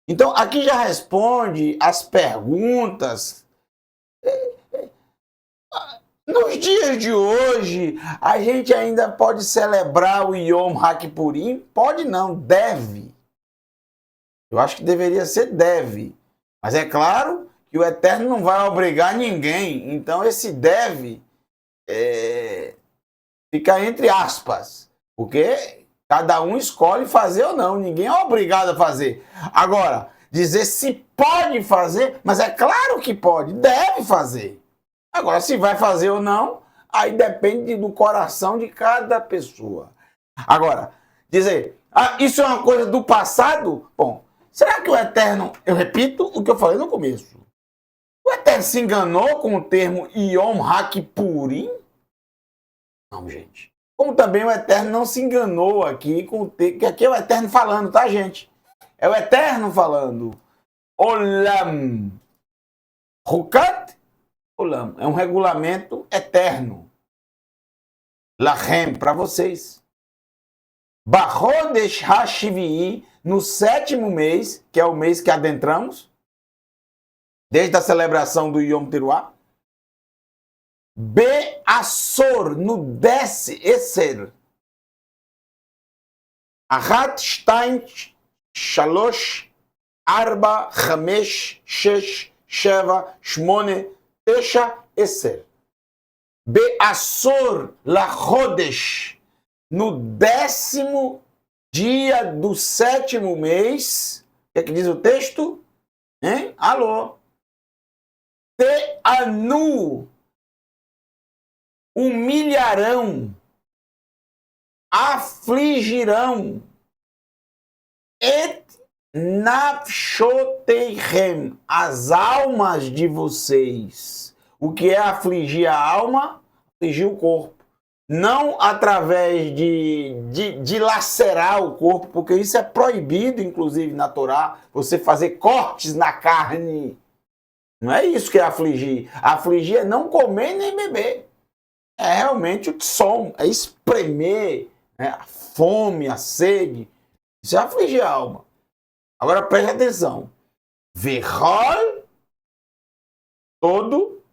A: Então, aqui já responde as perguntas. Nos dias de hoje, a gente ainda pode celebrar o Yom HaKippurim? Pode não, deve. Eu acho que deveria ser deve. Mas é claro que o Eterno não vai obrigar ninguém. Então esse deve fica entre aspas. Porque cada um escolhe fazer ou não. Ninguém é obrigado a fazer. Agora, dizer se pode fazer, mas é claro que pode, deve fazer. Agora, se vai fazer ou não, aí depende do coração de cada pessoa. Agora, dizer, isso é uma coisa do passado? Bom, será que o Eterno, eu repito o que eu falei no começo, o Eterno se enganou com o termo Yom HaKippurim? Não, gente. Como também o Eterno não se enganou aqui com o termo, que aqui é o Eterno falando, tá, gente? É o Eterno falando. Olam. Hukat. Olam. É um regulamento eterno. Lachem, para vocês. Bachodesh HaShivi'i, no 7º mês, que é o mês que adentramos, desde a celebração do Yom Teruah. Be'asor, no 10º. Achat, Shtaim, Shalosh, Arba, Chamesh, Shesh, Sheva, Shmone, Tesha, Eser. Be'asor lachodesh, no 10º dia do 7º mês. O que é que diz o texto? Hein? Alô? Te'anu, humilharão, afligirão, et nafshoteihem, as almas de vocês. O que é afligir a alma? Afligir o corpo. Não através de lacerar o corpo, porque isso é proibido, inclusive, na Torá, você fazer cortes na carne. Não é isso que é afligir. Afligir é não comer nem beber. É realmente o som, é espremer, né? A fome, a sede. Isso é afligir a alma. Agora preste atenção. Verrol, todo,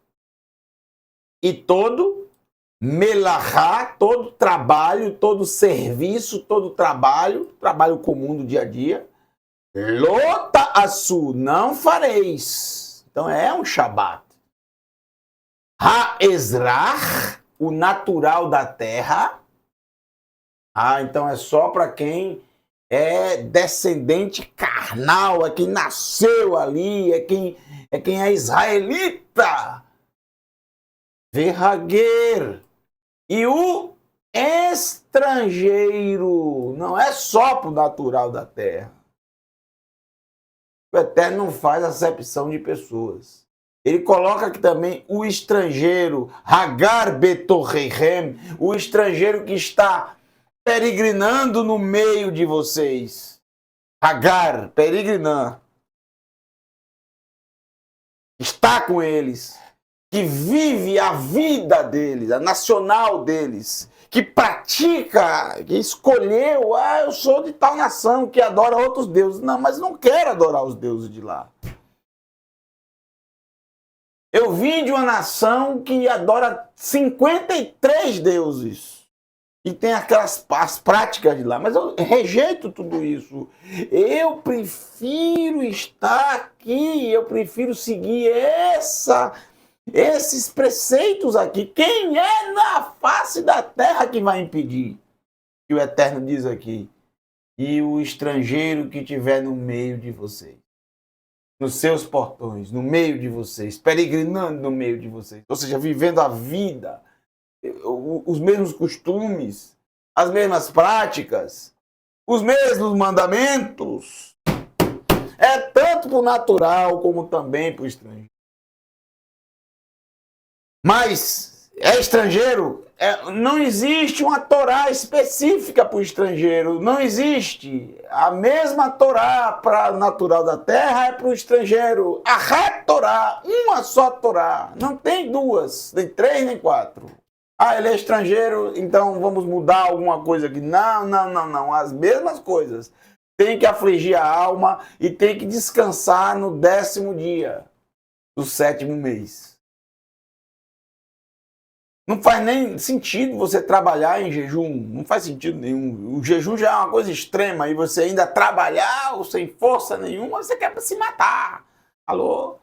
A: e todo, melachá, todo trabalho, todo serviço, todo trabalho comum do dia a dia. Lota asu, não fareis. Então é um Shabat. Ha-ezrach, o natural da terra. Então é só para quem é descendente carnal, é quem nasceu ali, é quem é israelita. Verraguer. E o estrangeiro, não é só para o natural da terra. O Eterno não faz acepção de pessoas. Ele coloca aqui também o estrangeiro, Hagar betorreihem, o estrangeiro que está peregrinando no meio de vocês. Hagar, peregrinar. Está com eles. Que vive a vida deles, a nacional deles. Que pratica, que escolheu, eu sou de tal nação que adora outros deuses. Não, mas não quero adorar os deuses de lá. Eu vim de uma nação que adora 53 deuses. E tem as práticas de lá. Mas eu rejeito tudo isso. Eu prefiro estar aqui. Eu prefiro seguir esses preceitos aqui. Quem é na face da terra que vai impedir? Que o Eterno diz aqui. E o estrangeiro que estiver no meio de vocês. Nos seus portões, no meio de vocês, peregrinando no meio de vocês, ou seja, vivendo a vida, os mesmos costumes, as mesmas práticas, os mesmos mandamentos, é tanto para o natural como também para o estrangeiro. Mas é estrangeiro? não existe uma Torá específica para o estrangeiro. Não existe. A mesma Torá para o natural da terra é para o estrangeiro. A Torá, uma só Torá. Não tem duas, nem três, nem quatro. Ah, ele é estrangeiro, então vamos mudar alguma coisa aqui. Não, não, não, não. As mesmas coisas. Tem que afligir a alma e tem que descansar no 10º dia do 7º mês. Não faz nem sentido você trabalhar em jejum, não faz sentido nenhum. O jejum já é uma coisa extrema e você ainda trabalhar sem força nenhuma, você quer se matar. Alô?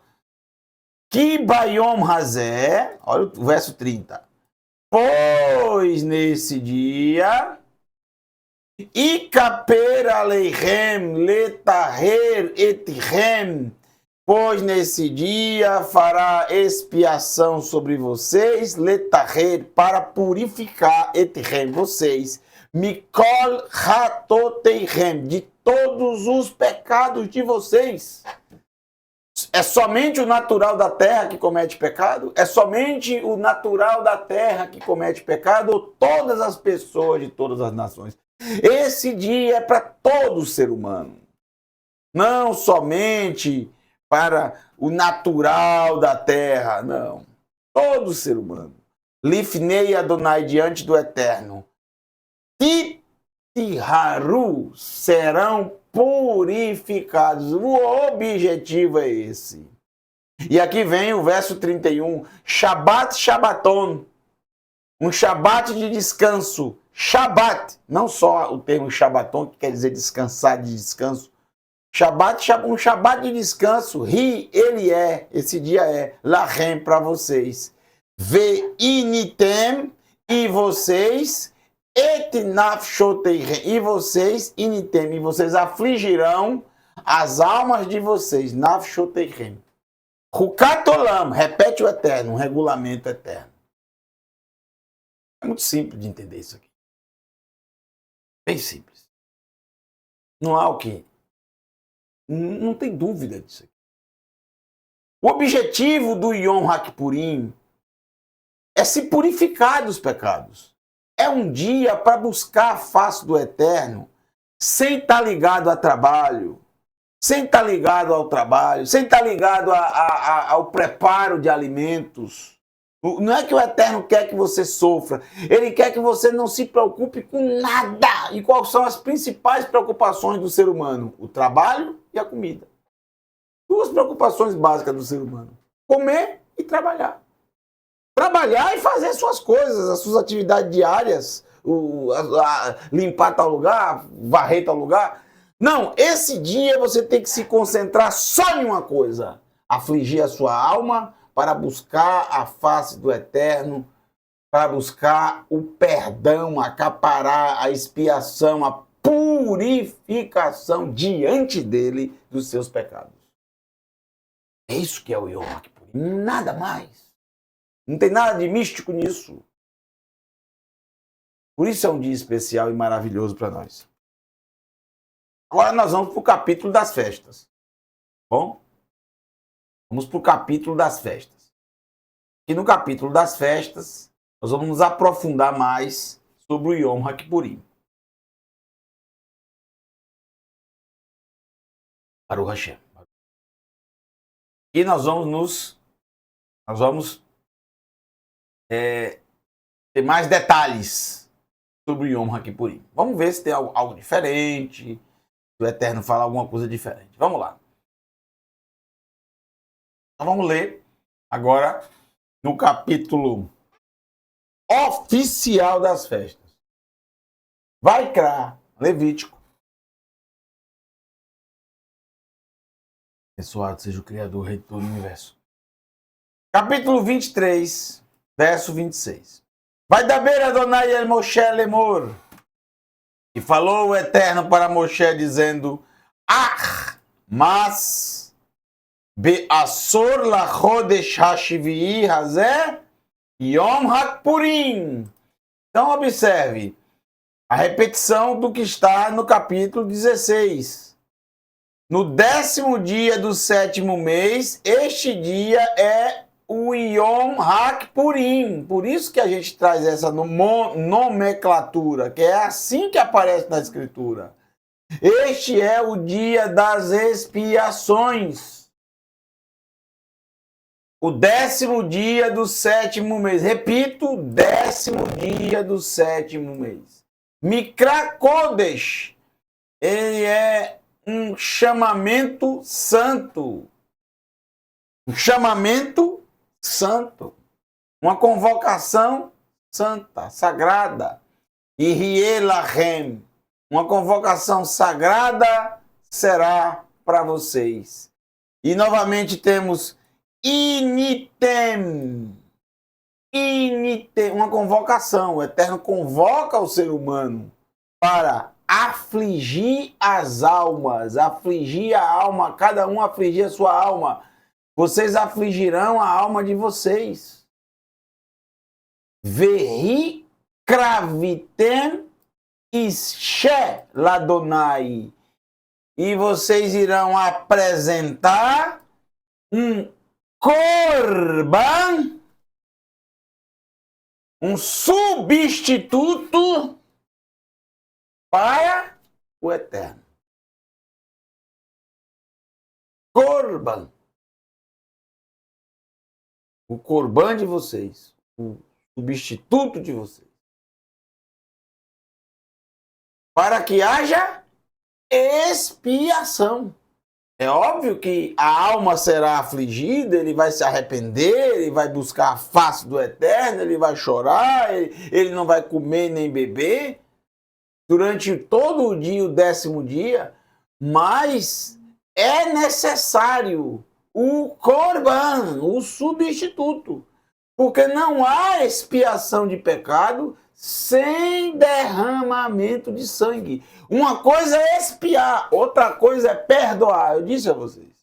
A: Que bayom hazé, olha o verso 30. Pois nesse dia, ikaper aleichem letaher etichem, pois nesse dia fará expiação sobre vocês, letaher, para purificar etichem, vocês, mikol hatoteichem, de todos os pecados de vocês. É somente o natural da terra que comete pecado? É somente o natural da terra que comete pecado? Ou todas as pessoas de todas as nações? Esse dia é para todo ser humano. Não somente para o natural da terra, não. Todo ser humano. Lifnei Adonai, diante do Eterno. Titiharu, serão purificados. O objetivo é esse. E aqui vem o verso 31. Shabbat Shabbaton. Um Shabbat de descanso. Shabbat. Não só o termo Shabbaton, que quer dizer descansar, de descanso. Shabbat, um Shabbat de descanso. Ri, ele é. Esse dia é. Lahem, para vocês. Ve'initem, e vocês. E vocês, initem, e vocês afligirão as almas de vocês. Nafshoteichem. Hukatolam, repete o eterno, um regulamento eterno. É muito simples de entender isso aqui. Bem simples. Não há o quê? Não tem dúvida disso aqui. O objetivo do Yom HaKippurim é se purificar dos pecados. É um dia para buscar a face do Eterno, sem estar ligado a trabalho, sem estar ligado ao trabalho, sem estar ligado ao preparo de alimentos. Não é que o Eterno quer que você sofra, ele quer que você não se preocupe com nada. E quais são as principais preocupações do ser humano? O trabalho e a comida. Duas preocupações básicas do ser humano: comer e trabalhar. Trabalhar e fazer suas coisas, as suas atividades diárias, limpar tal lugar, varrer tal lugar. Não, esse dia você tem que se concentrar só em uma coisa: afligir a sua alma para buscar a face do Eterno, para buscar o perdão, acaparar a expiação, a purificação diante dele dos seus pecados. É isso que é o Yom Kippur, nada mais. Não tem nada de místico nisso. Por isso é um dia especial e maravilhoso para nós. Agora nós vamos para o capítulo das festas. Bom? Vamos para o capítulo das festas. E no capítulo das festas, nós vamos nos aprofundar mais sobre o Yom HaKippurim. Baruch Hashem. E nós vamos ter mais detalhes sobre o Yom HaKippurim. Vamos ver se tem algo diferente, se o Eterno fala alguma coisa diferente. Vamos lá. Então vamos ler agora no capítulo oficial das festas. Vaikra, Levítico. Abençoado seja o Criador, Rei de todo o universo. Capítulo 23, verso 26. Vai daber Adonai el Moshe lemor. E falou o Eterno para Moshe, dizendo: mas be'asor lachodesh hashvi'i hazeh Yom HaKippurim. Então observe a repetição do que está no capítulo 16. No 10º dia do 7º mês, este dia é o Yom HaKippurim. Por isso que a gente traz essa nomenclatura, que é assim que aparece na Escritura. Este é o dia das expiações. O 10º dia do 7º mês. Repito, 10º dia do 7º mês. Mikra Kodesh. Ele é um chamamento santo. Um chamamento santo. Uma convocação santa, sagrada. E Rielahem. Uma convocação sagrada será para vocês. E novamente temos Initem. Initem. Uma convocação. O Eterno convoca o ser humano para afligir as almas. Afligir a alma. Cada um afligir a sua alma. Vocês afligirão a alma de vocês. Vehi kravitem Ishe Ladonai. E vocês irão apresentar um Korban, um substituto para o Eterno. Korban. O Korban de vocês. O substituto de vocês. Para que haja expiação. É óbvio que a alma será afligida, ele vai se arrepender, ele vai buscar a face do Eterno, ele vai chorar, ele não vai comer nem beber durante todo o dia, o 10º dia, mas é necessário o Korban, o substituto, porque não há expiação de pecado sem derramamento de sangue. Uma coisa é expiar, outra coisa é perdoar. Eu disse a vocês.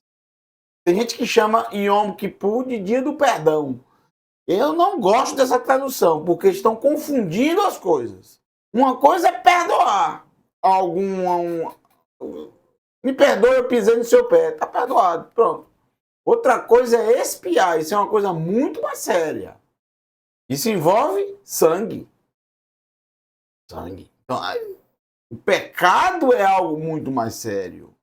A: Tem gente que chama Yom Kippur de dia do perdão. Eu não gosto dessa tradução, porque estão confundindo as coisas. Uma coisa é perdoar. Me perdoe, eu pisei no seu pé. Está perdoado, pronto. Outra coisa é expiar. Isso é uma coisa muito mais séria. Isso envolve sangue. Sangue. Então, o pecado é algo muito mais sério.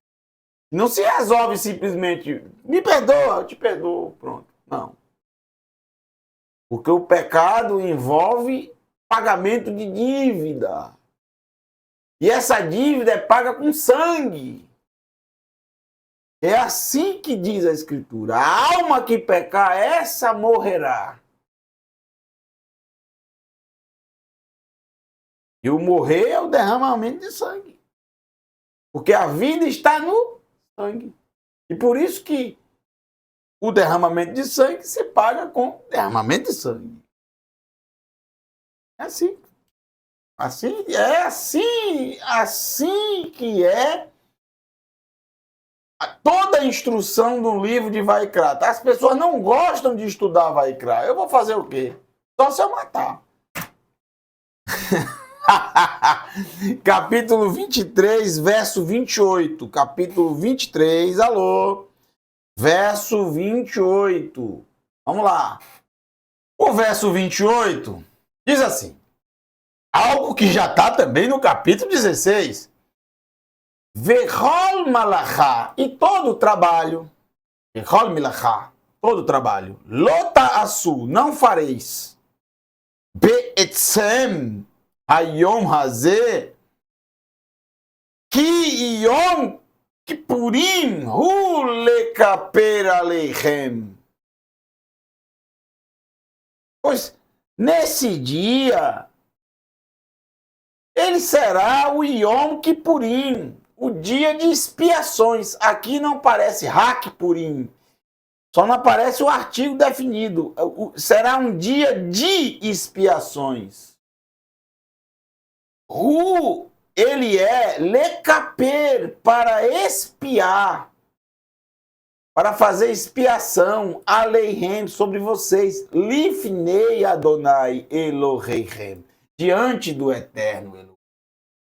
A: Não se resolve simplesmente, me perdoa, eu te perdoo, pronto. Não. Porque o pecado envolve pagamento de dívida. E essa dívida é paga com sangue. É assim que diz a Escritura. A alma que pecar, essa morrerá. E o morrer é o derramamento de sangue. Porque a vida está no sangue. E por isso que o derramamento de sangue se paga com derramamento de sangue. É assim. Assim que é toda a instrução do livro de Vaikra. As pessoas não gostam de estudar Vaikra. Eu vou fazer o quê? Só se eu matar. Capítulo 23, verso 28. Capítulo 23, alô. Verso 28. Vamos lá. O verso 28 diz assim. Algo que já está também no capítulo 16. Vechol malachá. E todo o trabalho. Vechol milachá. Todo o trabalho. Lota asu. Não fareis. Be'etzem. Hayom Hazeh, Ki Yom Kippurim Hu Lekaper Aleichem. Pois nesse dia, ele será o Yom Kippurim, o dia de expiações. Aqui não aparece HaKippurim, só não aparece o artigo definido. Será um dia de expiações. Ele é lecaper, para expiar, para fazer expiação, aleihem, sobre vocês, lifnei Adonai Eloheihem, diante do Eterno Elohim.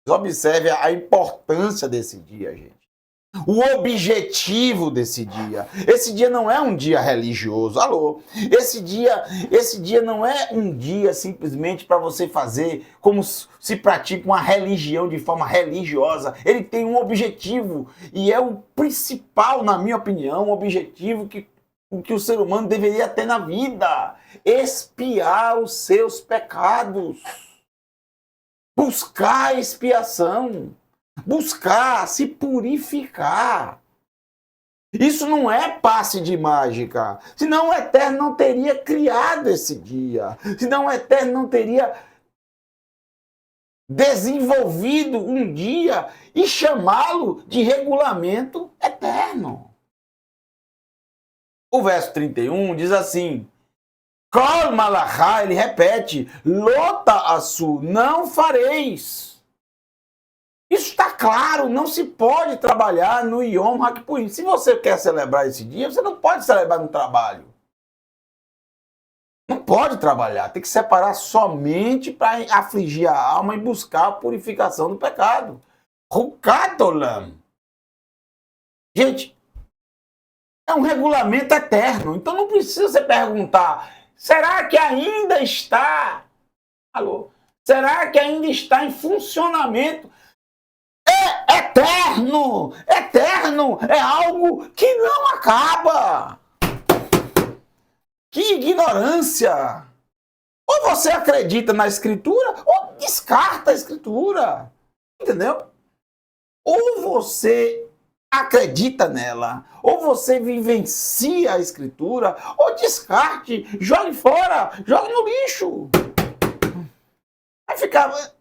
A: Observe a importância desse dia, gente. o objetivo desse dia. Esse dia não é um dia religioso. Alô? Esse dia não é um dia simplesmente para você fazer como se pratica uma religião de forma religiosa. Ele tem um objetivo e é o principal, na minha opinião, um objetivo que o ser humano deveria ter na vida: expiar os seus pecados, buscar expiação, buscar se purificar. Isso não é passe de mágica. Senão o Eterno não teria criado esse dia. Senão o Eterno não teria desenvolvido um dia e chamá-lo de regulamento eterno. O verso 31 diz assim: Kol malachá, ele repete, lota asu, não fareis. Isso está claro, não se pode trabalhar no Yom HaKippurim. Se você quer celebrar esse dia, você não pode celebrar no trabalho. Não pode trabalhar, tem que separar somente para afligir a alma e buscar a purificação do pecado. Hukatolam. Gente, é um regulamento eterno, então não precisa você perguntar, será que ainda está? Alô? Será que ainda está em funcionamento? É eterno! Eterno é algo que não acaba. Que ignorância! Ou você acredita na Escritura, ou descarta a Escritura. Entendeu? Ou você acredita nela, ou você vivencia a Escritura, ou descarte, jogue fora, jogue no lixo. Aí ficava...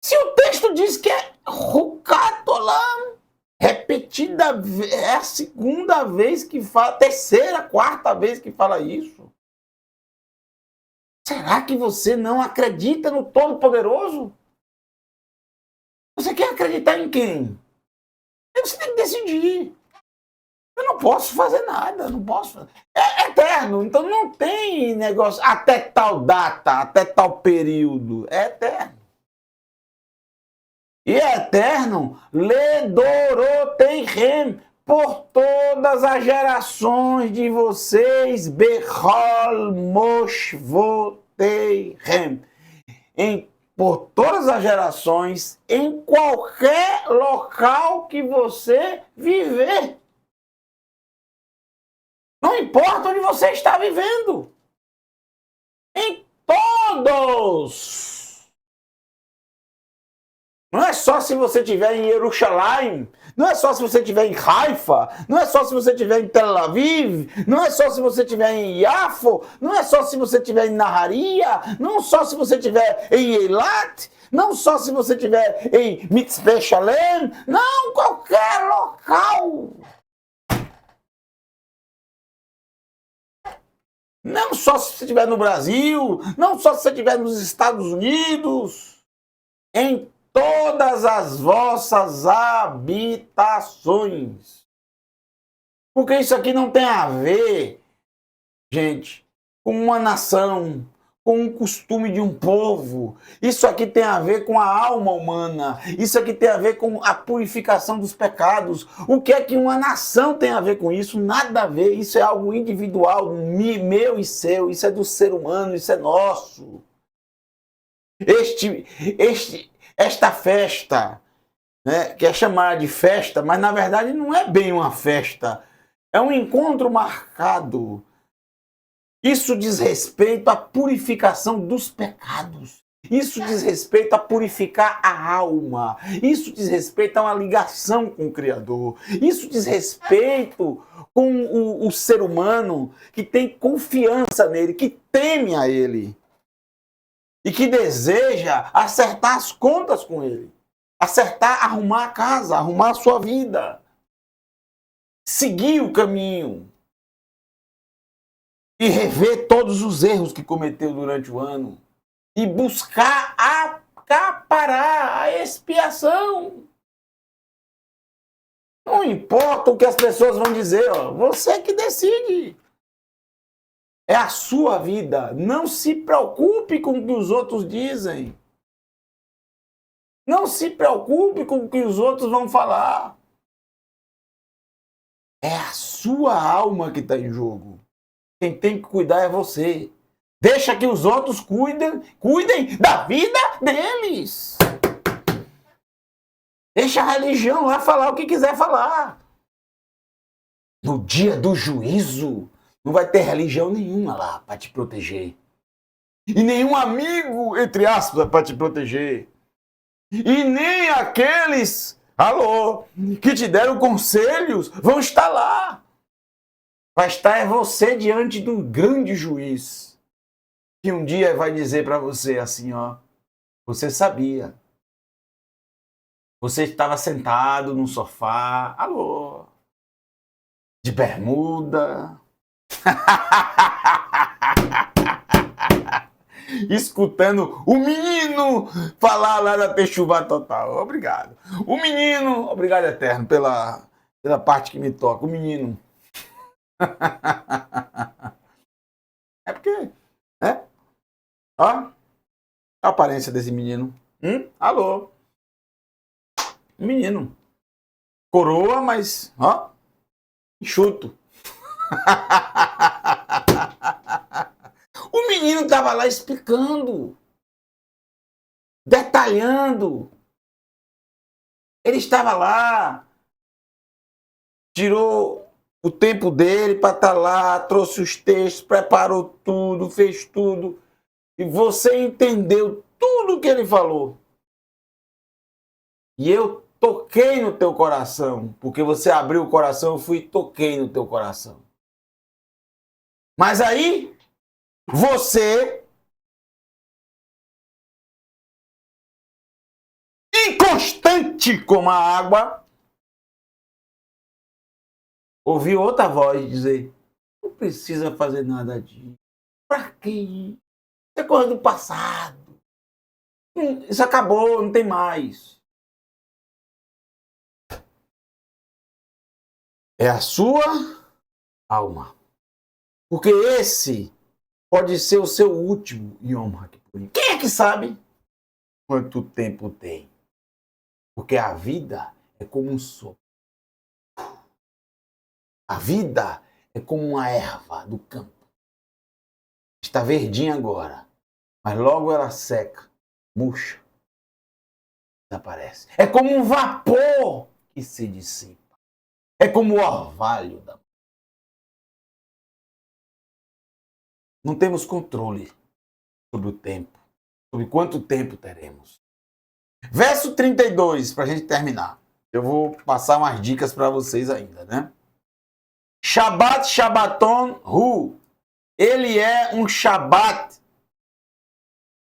A: Se o texto diz que é Hukatolam, repetida, é a segunda vez que fala, terceira, quarta vez que fala isso. Será que você não acredita no Todo-Poderoso? Você quer acreditar em quem? Você tem que decidir. Eu não posso fazer nada, não posso. É eterno, então não tem negócio até tal data, até tal período. É eterno. E é eterno, ledoroteihem, por todas as gerações de vocês, Bechol moshvoteihem, por todas as gerações, em qualquer local que você viver. Não importa onde você está vivendo. Em todos. Não é só se você estiver em Jerusalém, não é só se você estiver em Haifa, não é só se você estiver em Tel Aviv, não é só se você estiver em Yafo, não é só se você estiver em Naharia, não só se você estiver em Eilat, não só se você estiver em Mitzveh Shalem, não, qualquer local. Não só se você estiver no Brasil, não só se você estiver nos Estados Unidos, em todas as vossas habitações. Porque isso aqui não tem a ver, gente, com uma nação, com um costume de um povo. Isso aqui tem a ver com a alma humana. Isso aqui tem a ver com a purificação dos pecados. O que é que uma nação tem a ver com isso? Nada a ver. Isso é algo individual, meu e seu. Isso é do ser humano, isso é nosso. Esta festa, né, que é chamada de festa, mas na verdade não é bem uma festa, é um encontro marcado. Isso diz respeito à purificação dos pecados. Isso diz respeito a purificar a alma. Isso diz respeito a uma ligação com o Criador. Isso diz respeito com o ser humano que tem confiança nele, que teme a ele. E que deseja acertar as contas com ele. Acertar, arrumar a casa, arrumar a sua vida. Seguir o caminho. E rever todos os erros que cometeu durante o ano. E buscar acaparar a expiação. Não importa o que as pessoas vão dizer, ó, você que decide. É a sua vida. Não se preocupe com o que os outros dizem. Não se preocupe com o que os outros vão falar. É a sua alma que está em jogo. Quem tem que cuidar é você. Deixa que os outros cuidem da vida deles. Deixa a religião lá falar o que quiser falar. No dia do juízo, não vai ter religião nenhuma lá para te proteger. E nenhum amigo, entre aspas, para te proteger. E nem aqueles, que te deram conselhos vão estar lá. Vai estar você diante do grande juiz. Que um dia vai dizer para você assim, ó. Você sabia. Você estava sentado no sofá, de bermuda, escutando o menino falar lá da Techuvá Total. Obrigado. O menino, obrigado eterno pela parte que me toca. O menino. É porque, né? Ó, a aparência desse menino. Alô? Menino. Coroa, mas, ó, enxuto. O menino estava lá explicando, detalhando. Ele estava lá, tirou o tempo dele para estar lá, trouxe os textos, preparou tudo, fez tudo. E você entendeu tudo que ele falou. E eu toquei no teu coração, porque você abriu o coração, eu fui e toquei no teu coração. Mas aí, você, inconstante como a água, ouviu outra voz dizer, não precisa fazer nada disso. Pra quê? Isso é coisa do passado. Isso acabou, não tem mais. É a sua alma. Porque esse pode ser o seu último Yom Kippur. Quem é que sabe quanto tempo tem? Porque a vida é como um sopro. A vida é como uma erva do campo. Está verdinha agora, mas logo ela seca, murcha, desaparece. É como um vapor que se dissipa. É como o orvalho da... Não temos controle sobre o tempo, sobre quanto tempo teremos. Verso 32, para a gente terminar. Eu vou passar umas dicas para vocês ainda, né? Shabbat Shabbaton Hu. Ele é um Shabbat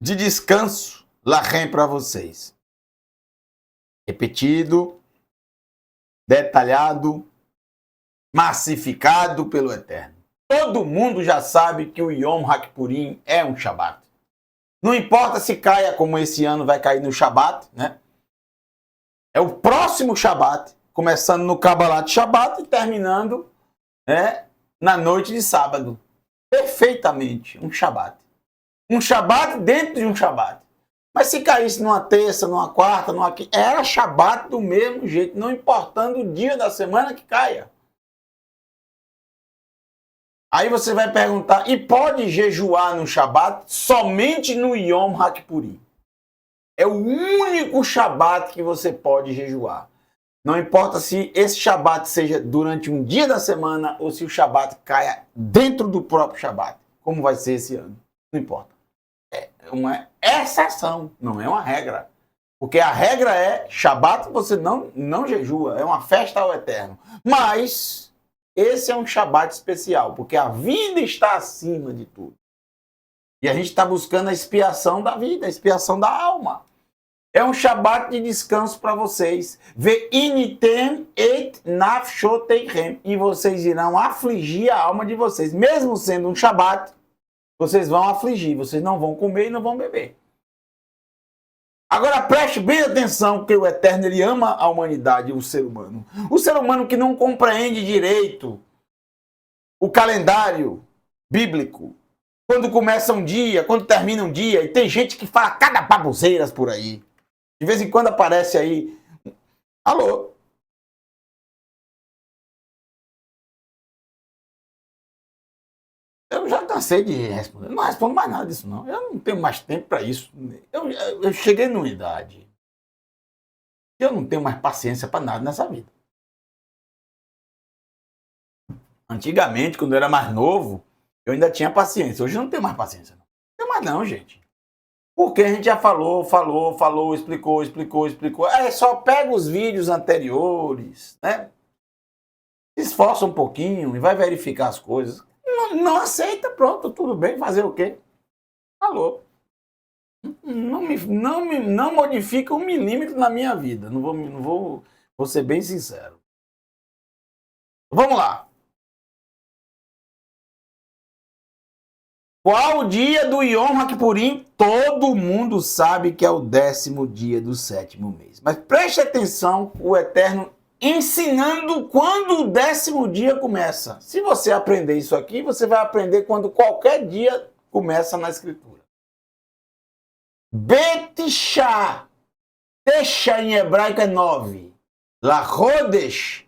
A: de descanso, lachem para vocês. Repetido, detalhado, massificado pelo Eterno. Todo mundo já sabe que o Yom Kippurim é um Shabbat. Não importa se caia como esse ano vai cair no Shabbat, né? É o próximo Shabbat, começando no Kabbalat Shabbat e terminando, né, na noite de sábado. Perfeitamente, um Shabbat. Um Shabbat dentro de um Shabbat. Mas se caísse numa terça, numa quarta, numa quinta, era Shabbat do mesmo jeito, não importando o dia da semana que caia. Aí você vai perguntar, e pode jejuar no Shabbat? Somente no Yom Kippurim. É o único Shabbat que você pode jejuar. Não importa se esse Shabbat seja durante um dia da semana ou se o Shabbat caia dentro do próprio Shabbat. Como vai ser esse ano? Não importa. É uma exceção, não é uma regra. Porque a regra é, Shabbat você não jejua, é uma festa ao Eterno. Mas esse é um Shabbat especial, porque a vida está acima de tudo. E a gente está buscando a expiação da vida, a expiação da alma. É um Shabbat de descanso para vocês. Ve'initem et nafshoteihem. E vocês irão afligir a alma de vocês. Mesmo sendo um Shabbat, vocês vão afligir. Vocês não vão comer e não vão beber. Agora preste bem atenção, porque o Eterno ele ama a humanidade, o ser humano. O ser humano que não compreende direito o calendário bíblico. Quando começa um dia, quando termina um dia. E tem gente que fala cada baboseiras por aí. De vez em quando aparece aí, alô, cansei de responder. Eu não respondo mais nada disso, não. Eu não tenho mais tempo para isso. Eu cheguei numa idade. Eu não tenho mais paciência para nada nessa vida. Antigamente, quando eu era mais novo, eu ainda tinha paciência. Hoje eu não tenho mais paciência. Não tenho mais não, gente. Porque a gente já falou, explicou. Só pega os vídeos anteriores, né? Se esforça um pouquinho e vai verificar as coisas. Não aceita, pronto, tudo bem, fazer o quê? Falou. Não modifica 1 milímetro na minha vida. Vou ser bem sincero. Vamos lá. Qual o dia do Yom Kippurim? Todo mundo sabe que é o 10º dia do 7º mês. Mas preste atenção, o Eterno ensinando quando o 10º dia começa. Se você aprender isso aqui, você vai aprender quando qualquer dia começa na Escritura. Betishá. Tesha em hebraico é 9. Lachodesh.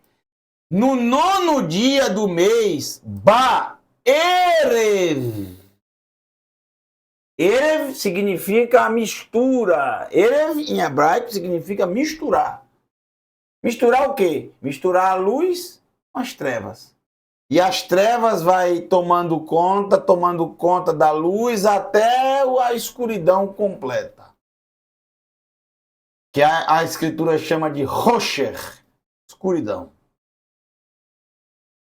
A: No 9º dia do mês, Ba-Erev. Erev significa mistura. Erev em hebraico significa misturar. Misturar o quê? Misturar a luz com as trevas. E as trevas vai tomando conta da luz até a escuridão completa. Que a escritura chama de Rosher, escuridão.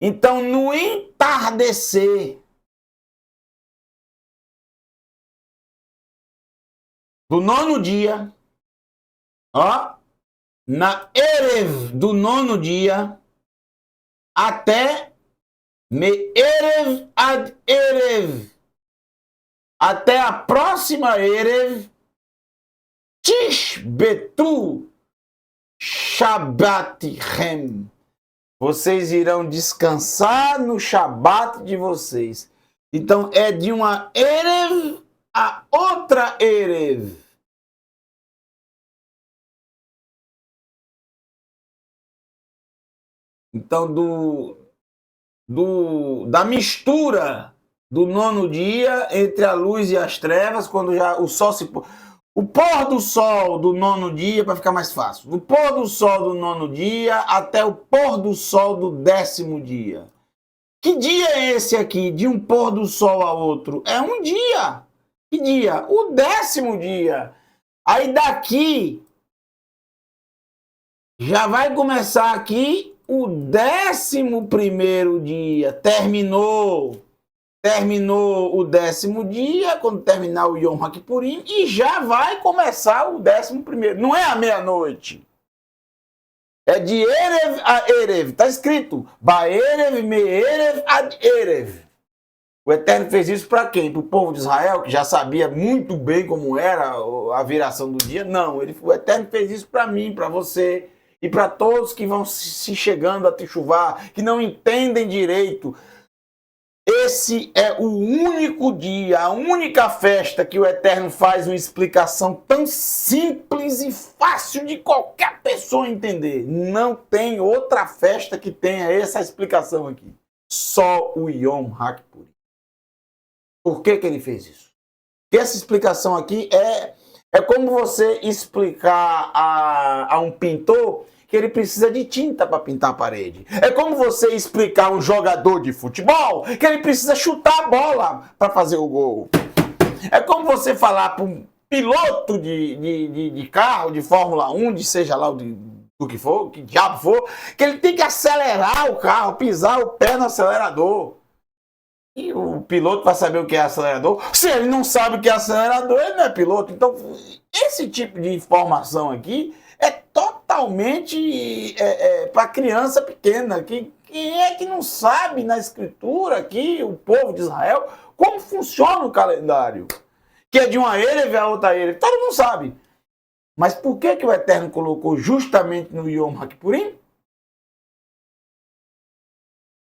A: Então, no entardecer do 9º dia, na Erev do 9º dia, até Me-Erev ad Erev, até a próxima Erev, Tishbetu Shabbatichem. Vocês irão descansar no Shabat de vocês. Então, é de uma Erev a outra Erev. Então, da mistura do 9º dia entre a luz e as trevas, quando já o sol se pôr. O pôr do sol do 9º dia, para ficar mais fácil. Do pôr do sol do 9º dia até o pôr do sol do 10º dia. Que dia é esse aqui, de um pôr do sol a outro? É um dia. Que dia? O 10º dia. Aí daqui já vai começar aqui o 11º dia. Terminou o 10º dia, quando terminar o Yom Kippurim, e já vai começar o 11º. Não é à meia-noite. É de Erev a Erev. Está escrito. Ba-Erev, Me-Erev ad Erev. O Eterno fez isso para quem? Para o povo de Israel, que já sabia muito bem como era a viração do dia? Não, o Eterno fez isso para mim, para você, e para todos que vão se chegando a Teshuvá, que não entendem direito. Esse é o único dia, a única festa que o Eterno faz uma explicação tão simples e fácil de qualquer pessoa entender. Não tem outra festa que tenha essa explicação aqui. Só o Yom Kippurim. Por que ele fez isso? Porque essa explicação aqui é como você explicar a um pintor que ele precisa de tinta para pintar a parede. É como você explicar a um jogador de futebol que ele precisa chutar a bola para fazer o gol. É como você falar para um piloto de carro, de Fórmula 1, de seja lá do que for, que diabo for, que ele tem que acelerar o carro, pisar o pé no acelerador. E o piloto vai saber o que é acelerador? Se ele não sabe o que é acelerador, ele não é piloto. Então, esse tipo de informação aqui é totalmente para criança pequena. Quem é que não sabe na escritura aqui, o povo de Israel, como funciona o calendário? Que é de uma Erev a outra Erev. Todo mundo sabe. Mas por que o Eterno colocou justamente no Yom Kippurim?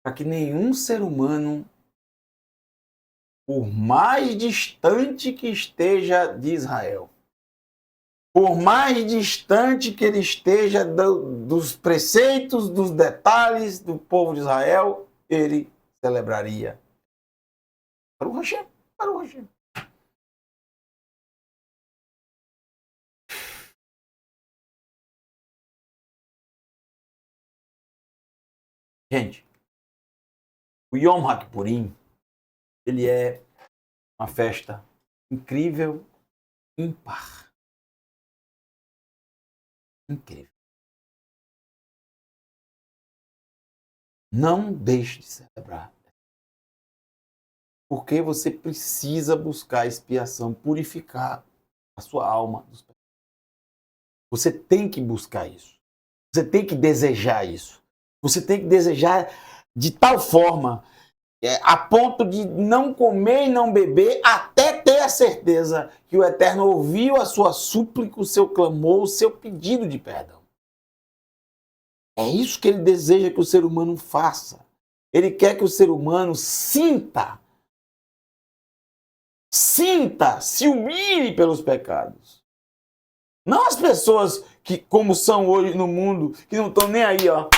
A: Para que nenhum ser humano, por mais distante que esteja de Israel, por mais distante que ele esteja dos preceitos, dos detalhes do povo de Israel, ele celebraria. Baruch Hashem, Baruch Hashem. Gente, o Yom HaKippurim, ele é uma festa incrível, ímpar. Incrível. Não deixe de celebrar. Porque você precisa buscar expiação, purificar a sua alma dos pecados. Você tem que buscar isso. Você tem que desejar isso. Você tem que desejar de tal forma, a ponto de não comer e não beber, até ter a certeza que o Eterno ouviu a sua súplica, o seu clamor, o seu pedido de perdão. É isso que ele deseja que o ser humano faça. Ele quer que o ser humano se humilhe pelos pecados. Não as pessoas que, como são hoje no mundo, que não estão nem aí, ó.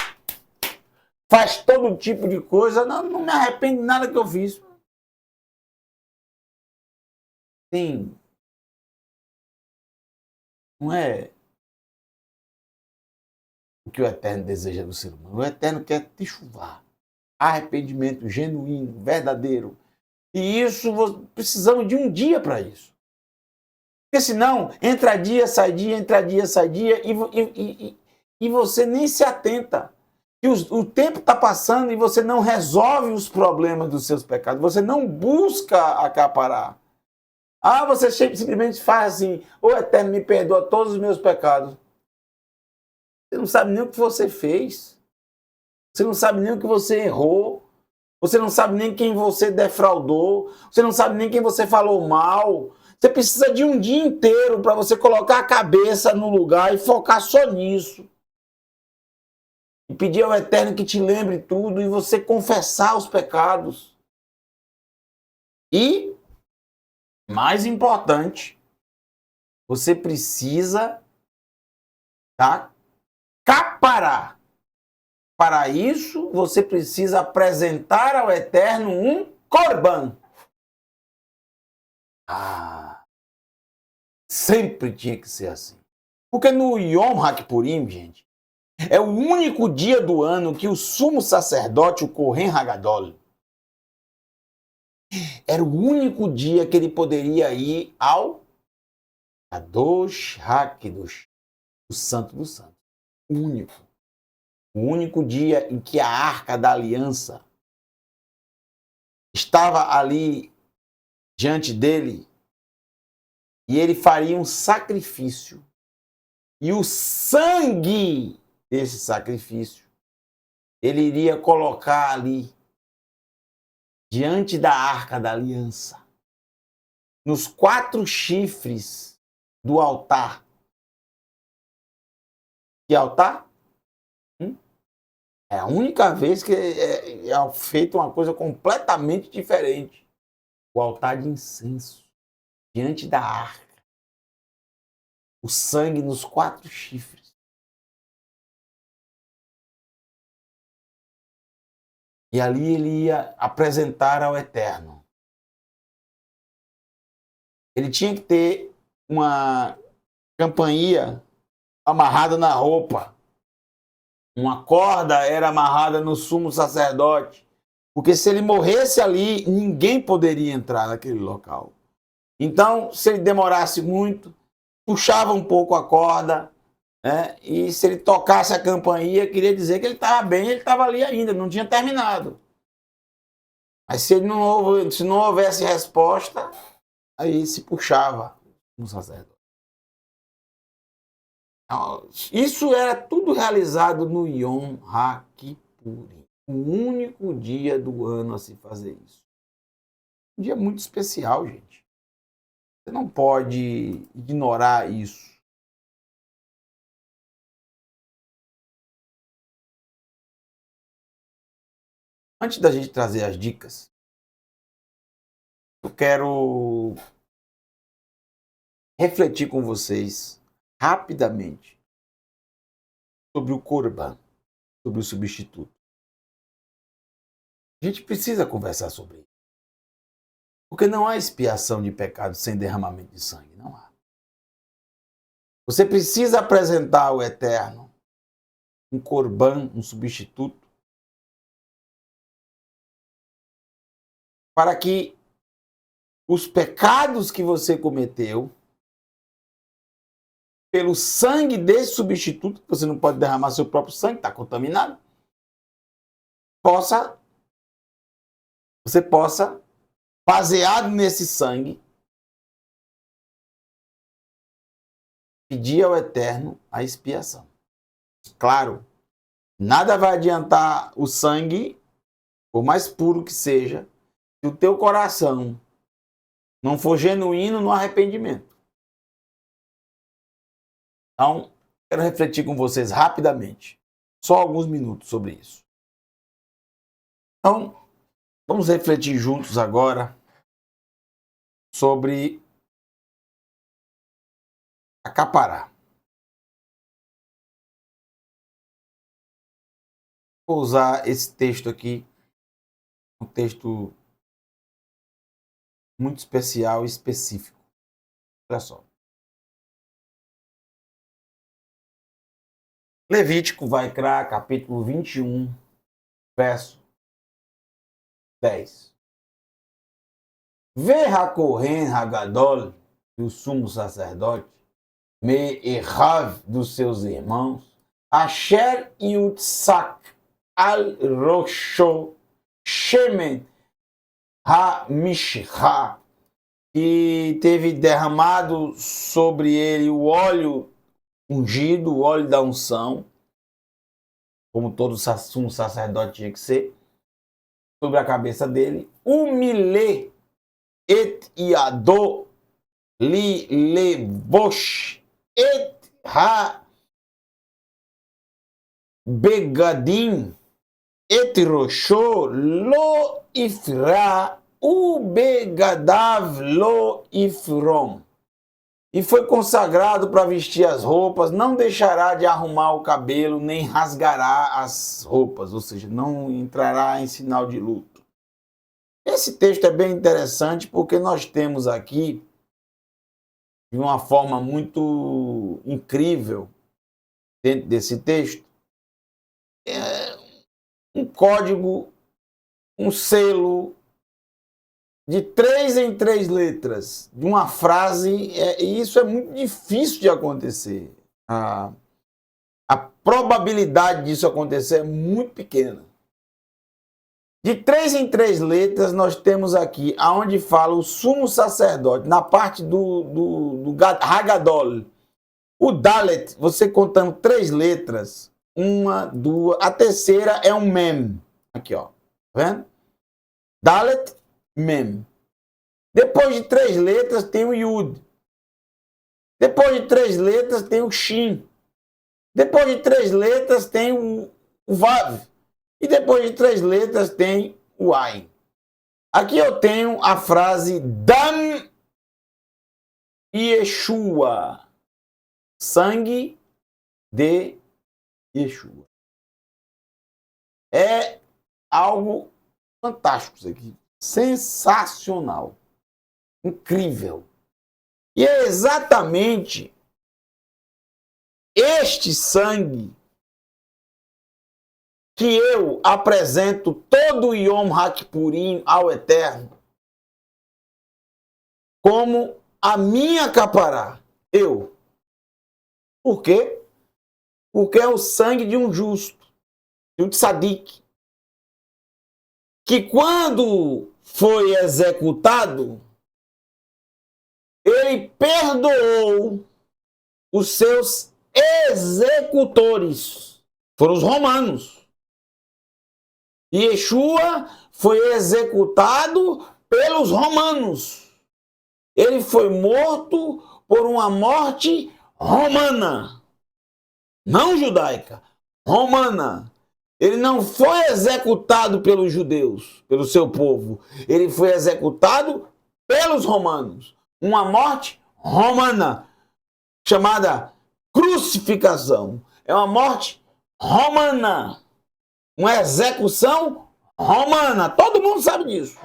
A: Faz todo tipo de coisa, não me arrependo de nada que eu fiz. Sim. Não é o que o Eterno deseja do ser humano. O Eterno quer te chuvar. Arrependimento genuíno, verdadeiro. E isso, precisamos de um dia para isso. Porque senão, entra dia, sai dia, entra dia, sai dia, e você nem se atenta. E o tempo está passando e você não resolve os problemas dos seus pecados. Você não busca acaparar. Você simplesmente faz assim: ô Eterno, me perdoa todos os meus pecados. Você não sabe nem o que você fez. Você não sabe nem o que você errou. Você não sabe nem quem você defraudou. Você não sabe nem quem você falou mal. Você precisa de um dia inteiro para você colocar a cabeça no lugar e focar só nisso. E pedir ao Eterno que te lembre tudo e você confessar os pecados. E, mais importante, você precisa acaparar. Para isso, você precisa apresentar ao Eterno um corban. Sempre tinha que ser assim. Porque no Yom HaKippurim, gente, é o único dia do ano que o sumo sacerdote, o Kohen Hagadol, era o único dia que ele poderia ir ao Kadosh HaKadosh, o Santo dos Santos. O único. O único dia em que a Arca da Aliança estava ali diante dele e ele faria um sacrifício. E o sangue desse sacrifício ele iria colocar ali diante da Arca da Aliança, nos 4 chifres do altar. Que altar? É a única vez que é feita uma coisa completamente diferente. O altar de incenso, diante da arca. O sangue nos 4 chifres. E ali ele ia apresentar ao Eterno. Ele tinha que ter uma campainha amarrada na roupa. Uma corda era amarrada no sumo sacerdote. Porque se ele morresse ali, ninguém poderia entrar naquele local. Então, se ele demorasse muito, puxava um pouco a corda, né? E se ele tocasse a campainha, queria dizer que ele estava bem, ele estava ali ainda, não tinha terminado. Mas se não houvesse resposta, aí se puxava um sacerdote. Isso era tudo realizado no Yom HaKippurim, o único dia do ano a se fazer isso. Um dia muito especial, gente. Você não pode ignorar isso. Antes da gente trazer as dicas, eu quero refletir com vocês rapidamente sobre o Corban, sobre o substituto. A gente precisa conversar sobre isso. Porque não há expiação de pecado sem derramamento de sangue, não há. Você precisa apresentar ao Eterno um corban, um substituto, para que os pecados que você cometeu, pelo sangue desse substituto, você não pode derramar seu próprio sangue, está contaminado, você possa, baseado nesse sangue, pedir ao Eterno a expiação. Claro, nada vai adiantar o sangue, por mais puro que seja, se o teu coração não for genuíno no arrependimento. Então, quero refletir com vocês rapidamente, só alguns minutos sobre isso. Então, vamos refletir juntos agora sobre acaparar. Vou usar esse texto aqui, um texto muito especial e específico. Olha só. Levítico vai criar capítulo 21, verso 10. Vê Hakohen Hagadol, do sumo sacerdote, Me Errav dos seus irmãos, Asher Yutsak al Rosho Shemen HaMishcha, e teve derramado sobre ele o óleo ungido, o óleo da unção, como todo sumo sacerdote tinha que ser, sobre a cabeça dele, Umile et Yado li levosh et ha begadim et rosho lo ifra u begadav lo ifrom. E foi consagrado para vestir as roupas, não deixará de arrumar o cabelo, nem rasgará as roupas, ou seja, não entrará em sinal de luto. Esse texto é bem interessante porque nós temos aqui, de uma forma muito incrível, dentro desse texto, um código, um selo de 3 em 3 letras, de uma frase, e isso é muito difícil de acontecer. A probabilidade disso acontecer é muito pequena. De 3 em 3 letras, nós temos aqui, aonde fala o sumo sacerdote, na parte do Hagadol. O Dalet, você contando 3 letras, 1, 2, a terceira é um Mem. Aqui, ó. Tá vendo? Dalet, Mem. Depois de 3 letras tem o Yud. Depois de 3 letras tem o Shin. Depois de 3 letras tem o Vav. E depois de 3 letras tem o Ain. Aqui eu tenho a frase Dam Yeshua. Sangue de Yeshua. É algo fantástico isso aqui. Sensacional. Incrível. E é exatamente este sangue que eu apresento todo o Yom HaKippurim ao Eterno como a minha capará. Eu. Por quê? Porque é o sangue de um justo, de um tzadik, que quando foi executado, ele perdoou os seus executores. Foram os romanos. E Yeshua foi executado pelos romanos. Ele foi morto por uma morte romana. Não judaica, romana. Ele não foi executado pelos judeus, pelo seu povo. Ele foi executado pelos romanos. Uma morte romana, chamada crucificação. É uma morte romana. Uma execução romana. Todo mundo sabe disso.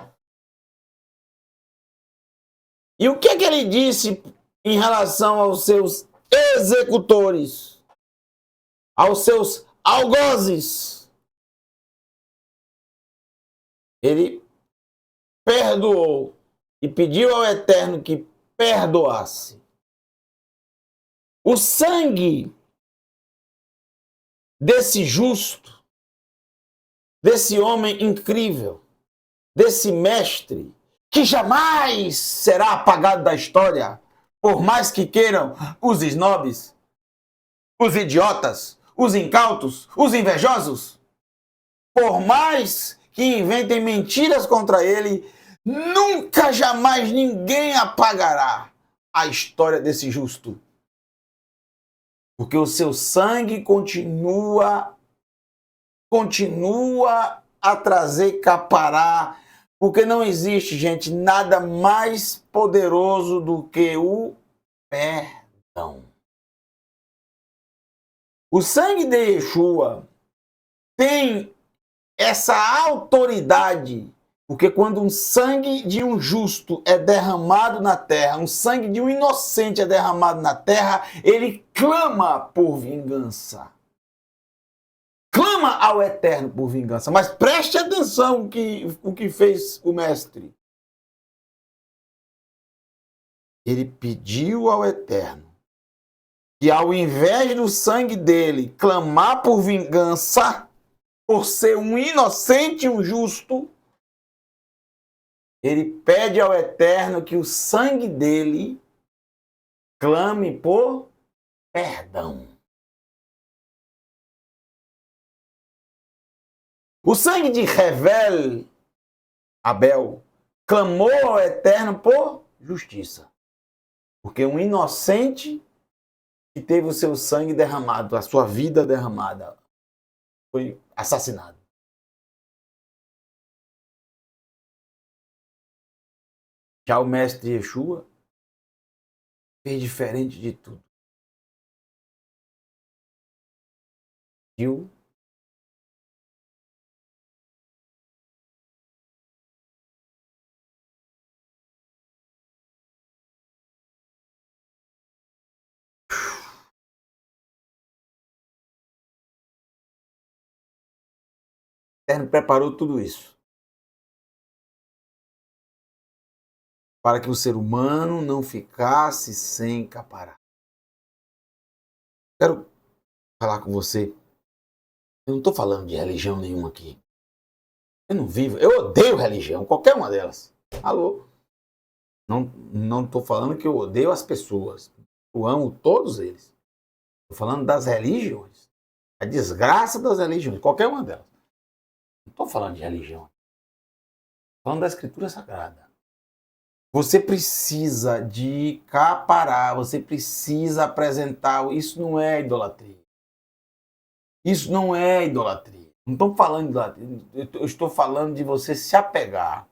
A: E o que ele disse em relação aos seus executores, aos seus algozes? Ele perdoou e pediu ao Eterno que perdoasse. O sangue desse justo, desse homem incrível, desse mestre, que jamais será apagado da história, por mais que queiram os snobs, os idiotas, os incautos, os invejosos, por mais que inventem mentiras contra ele, nunca, jamais ninguém apagará a história desse justo. Porque o seu sangue continua a trazer capará, porque não existe, gente, nada mais poderoso do que o perdão. O sangue de Yeshua tem essa autoridade, porque quando um sangue de um justo é derramado na terra, um sangue de um inocente é derramado na terra, ele clama por vingança. Clama ao Eterno por vingança. Mas preste atenção o que fez o mestre. Ele pediu ao Eterno que, ao invés do sangue dele clamar por vingança, por ser um inocente, um justo, ele pede ao Eterno que o sangue dele clame por perdão. O sangue de Hevel, Abel, clamou ao Eterno por justiça. Porque um inocente que teve o seu sangue derramado, a sua vida derramada, foi assassinado. Já o mestre Yeshua fez diferente de tudo. Viu? O Eterno preparou tudo isso para que o ser humano não ficasse sem capará. Quero falar com você. Eu não estou falando de religião nenhuma aqui. Eu não vivo. Eu odeio religião, qualquer uma delas. Alô? Não estou falando que eu odeio as pessoas. Eu amo todos eles. Estou falando das religiões. A desgraça das religiões, qualquer uma delas. Não estou falando de religião. Estou falando da Escritura Sagrada. Você precisa de capará, você precisa apresentar. Isso não é idolatria. Isso não é idolatria. Não estou falando de idolatria. Eu estou falando de você se apegar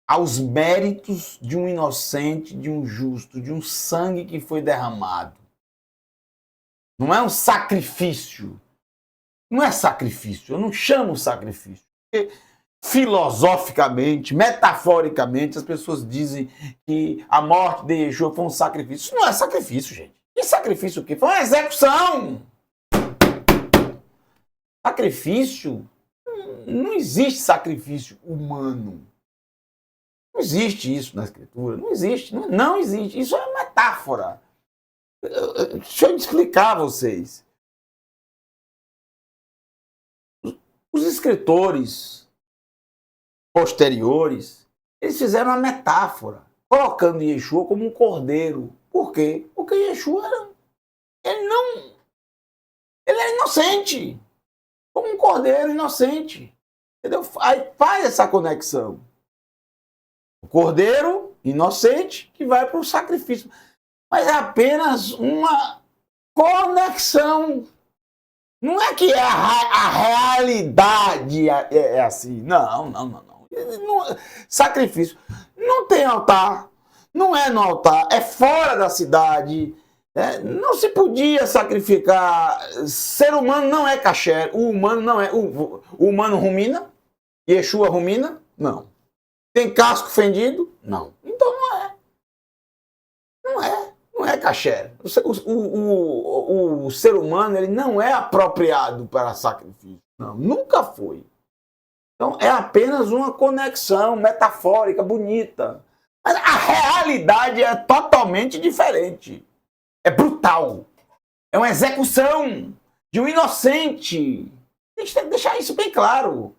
A: aos méritos de um inocente, de um justo, de um sangue que foi derramado. Não é um sacrifício. Não é sacrifício. Eu não chamo sacrifício. Porque filosoficamente, metaforicamente, as pessoas dizem que a morte de Yeshua foi um sacrifício. Isso não é sacrifício, gente. Que sacrifício o quê? Foi uma execução. Sacrifício? Não existe sacrifício humano. Não existe isso na Escritura. Não existe. Não existe. Isso é metáfora. Deixa eu explicar a vocês. Os escritores posteriores, eles fizeram uma metáfora, colocando Yeshua como um cordeiro. Por quê? Porque Yeshua ele era inocente. Como um cordeiro inocente. Entendeu? Aí faz essa conexão. O cordeiro inocente que vai para o sacrifício. Mas é apenas uma conexão. Não é que a realidade é assim. Não. Sacrifício. Não tem altar. Não é no altar. É fora da cidade. Não se podia sacrificar. Ser humano não é caché. O humano não é. O humano rumina. Yeshua rumina? Não. Tem casco fendido? Não. Então não é. kasher. O ser humano ele não é apropriado para sacrifício. Não, nunca foi. Então é apenas uma conexão metafórica, bonita. Mas a realidade é totalmente diferente. É brutal. É uma execução de um inocente. A gente tem que deixar isso bem claro.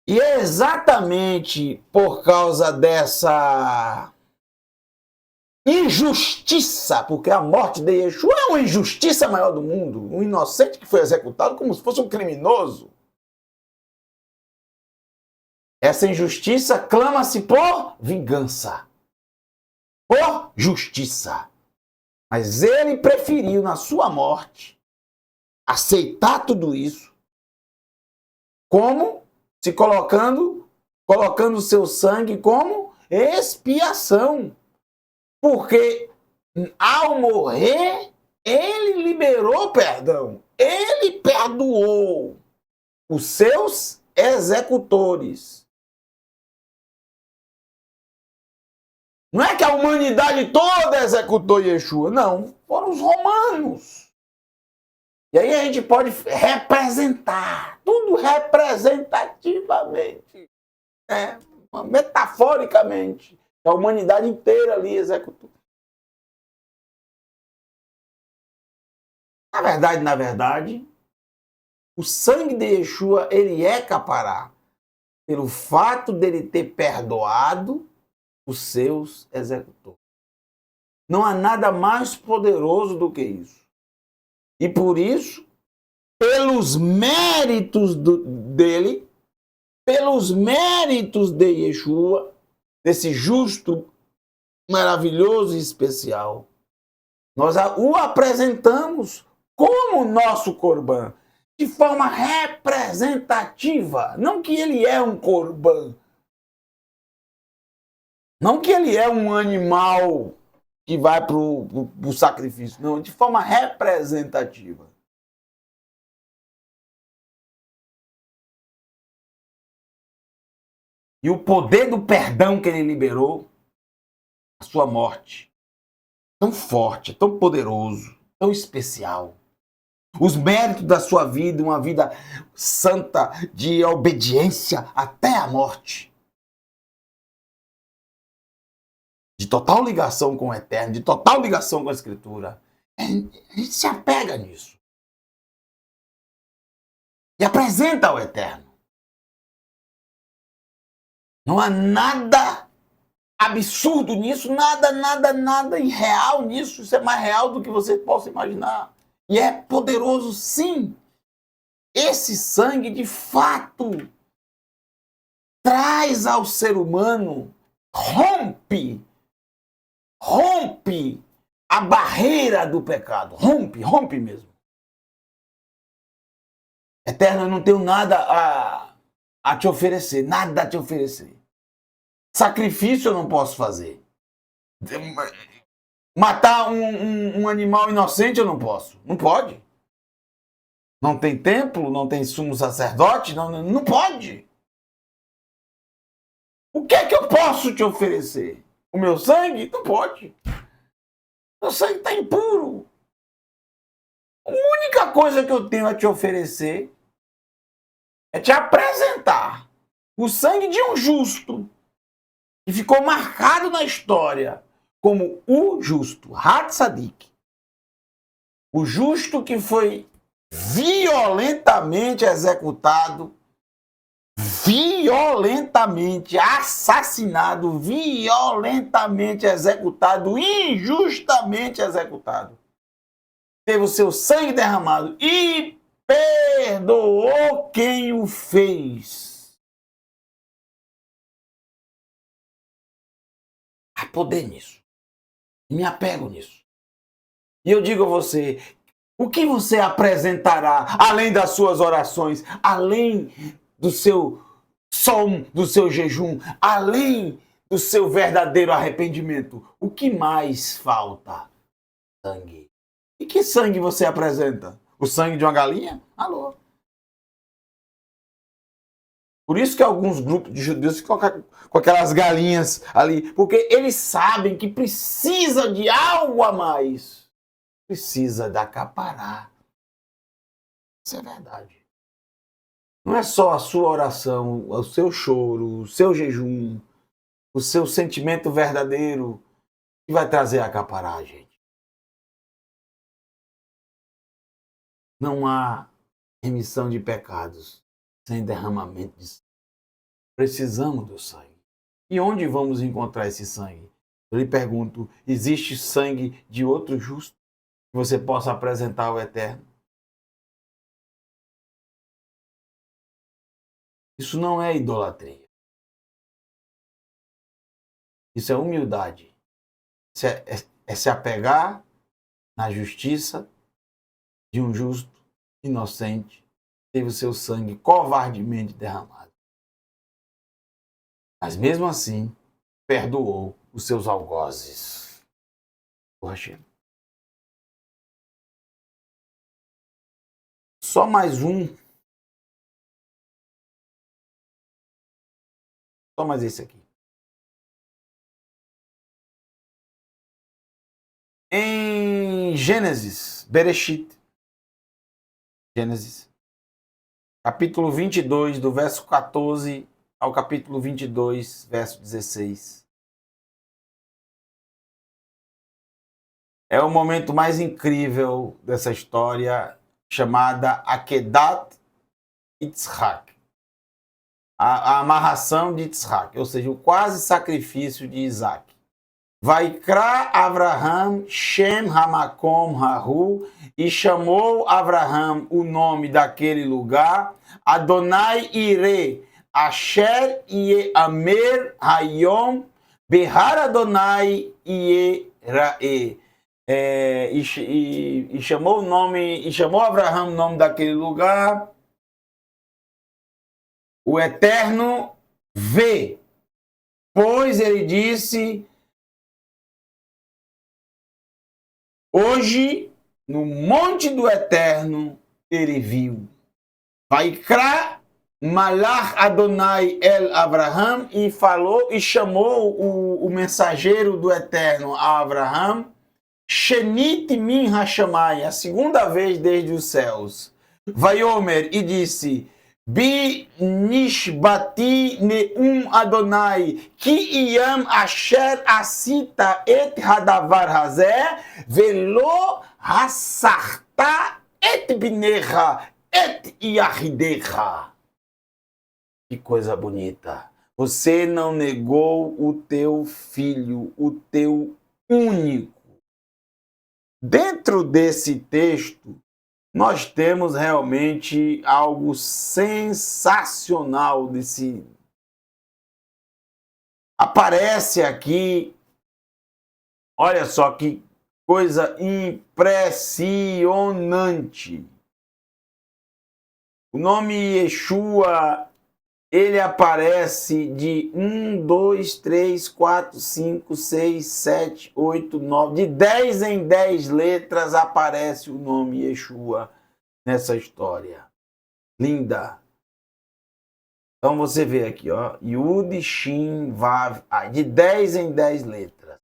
A: E é exatamente por causa dessa injustiça, porque a morte de Yeshua é uma injustiça maior do mundo. Um inocente que foi executado como se fosse um criminoso. Essa injustiça clama-se por vingança, por justiça. Mas ele preferiu, na sua morte, aceitar tudo isso, como se colocando seu sangue como expiação. Porque ao morrer, ele liberou perdão. Ele perdoou os seus executores. Não é que a humanidade toda executou Yeshua, não. Foram os romanos. E aí a gente pode representar, tudo representativamente, metaforicamente. A humanidade inteira ali executou. Na verdade, o sangue de Yeshua, ele é capará pelo fato dele ter perdoado os seus executores. Não há nada mais poderoso do que isso. E por isso, pelos méritos dele, pelos méritos de Yeshua, desse justo, maravilhoso e especial, nós o apresentamos como nosso corban, de forma representativa. Não que ele é um corban, não que ele é um animal que vai para o sacrifício, não, de forma representativa. E o poder do perdão que ele liberou, a sua morte, tão forte, tão poderoso, tão especial. Os méritos da sua vida, uma vida santa de obediência até a morte. De total ligação com o Eterno, de total ligação com a Escritura. A gente se apega nisso. E apresenta ao Eterno. Não há nada absurdo nisso, nada irreal nisso. Isso é mais real do que você possa imaginar. E é poderoso, sim. Esse sangue, de fato, traz ao ser humano, rompe a barreira do pecado. Rompe mesmo. Eterno, eu não tenho nada a te oferecer, nada a te oferecer. Sacrifício eu não posso fazer. Matar um animal inocente eu não posso. Não pode. Não tem templo, não tem sumo sacerdote, não pode. O que é que eu posso te oferecer? O meu sangue? Não pode. Meu sangue está impuro. A única coisa que eu tenho a te oferecer é te apresentar o sangue de um justo que ficou marcado na história como o justo, Hatzadik. O justo que foi violentamente executado, violentamente assassinado, violentamente executado, injustamente executado. Teve o seu sangue derramado e perdoou quem o fez. Há poder nisso. Me apego nisso. E eu digo a você, o que você apresentará além das suas orações, além do seu som, do seu jejum, além do seu verdadeiro arrependimento? O que mais falta? Sangue. E que sangue você apresenta? O sangue de uma galinha? Alô? Por isso que alguns grupos de judeus ficam com aquelas galinhas ali, porque eles sabem que precisa de algo a mais. Precisa de acaparar. Isso é verdade. Não é só a sua oração, o seu choro, o seu jejum, o seu sentimento verdadeiro que vai trazer a acaparar, gente. Não há remissão de pecados sem derramamento de sangue. Precisamos do sangue. E onde vamos encontrar esse sangue? Eu lhe pergunto, existe sangue de outro justo que você possa apresentar ao Eterno? Isso não é idolatria. Isso é humildade. Isso é se apegar na justiça de um justo, inocente, que teve o seu sangue covardemente derramado. Mas mesmo assim, perdoou os seus algozes. Poxa. Só mais um. Só mais esse aqui. Em Gênesis, Bereshit, Gênesis, capítulo 22, do verso 14 ao capítulo 22, verso 16. É o momento mais incrível dessa história, chamada Akedat Yitzhak. A amarração de Yitzhak, ou seja, o quase sacrifício de Isaac. Vaikra Avraham Shem Hamakom Hahu, e chamou Avraham o nome daquele lugar, Adonai Ire, Asher Yeamer Hayom, Behar Adonai Yerae. E chamou Avraham o nome daquele lugar, o Eterno vê, pois ele disse: hoje, no monte do Eterno, ele viu. Vaikra Malach Adonai El Avraham, e falou e chamou o mensageiro do Eterno a Avraham, Shenit Min Hashamai, a segunda vez desde os céus. Vaiomer, e disse: Bi nishbati neum Adonai, ki iam asher asita et hadavar hazeh, velo hasarta et binecha et yahidecha. Que coisa bonita. Você não negou o teu filho, o teu único. Dentro desse texto, nós temos realmente algo sensacional Aparece aqui, olha só que coisa impressionante. O nome Yeshua, ele aparece de 1, 2, 3, 4, 5, 6, 7, 8, 9. De 10 em 10 letras aparece o nome Yeshua nessa história. Linda. Então você vê aqui, ó. Yud, Shin, Vav, Ai. De 10 em 10 letras.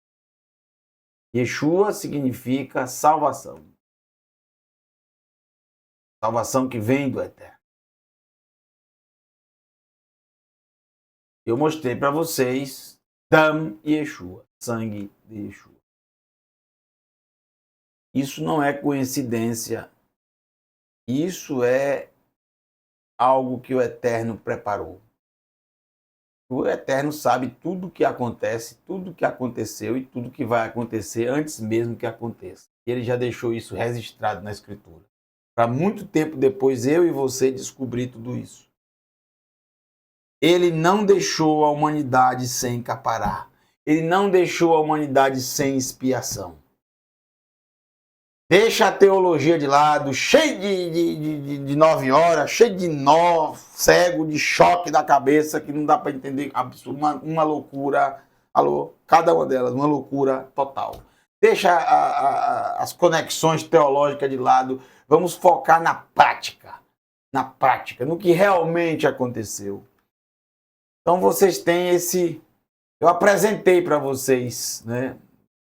A: Yeshua significa salvação. Salvação que vem do Eterno. Eu mostrei para vocês Dam Yeshua, sangue de Yeshua. Isso não é coincidência. Isso é algo que o Eterno preparou. O Eterno sabe tudo o que acontece, tudo o que aconteceu e tudo que vai acontecer antes mesmo que aconteça. Ele já deixou isso registrado na Escritura. Para muito tempo depois, eu e você descobrir tudo isso. Ele não deixou a humanidade sem capará. Ele não deixou a humanidade sem expiação. Deixa a teologia de lado, cheio de 9 horas, cheio de nó, cego, de choque da cabeça, que não dá para entender, uma loucura. Alô, cada uma delas, uma loucura total. Deixa as conexões teológicas de lado, vamos focar na prática, no que realmente aconteceu. Então vocês têm esse... Eu apresentei para vocês, né?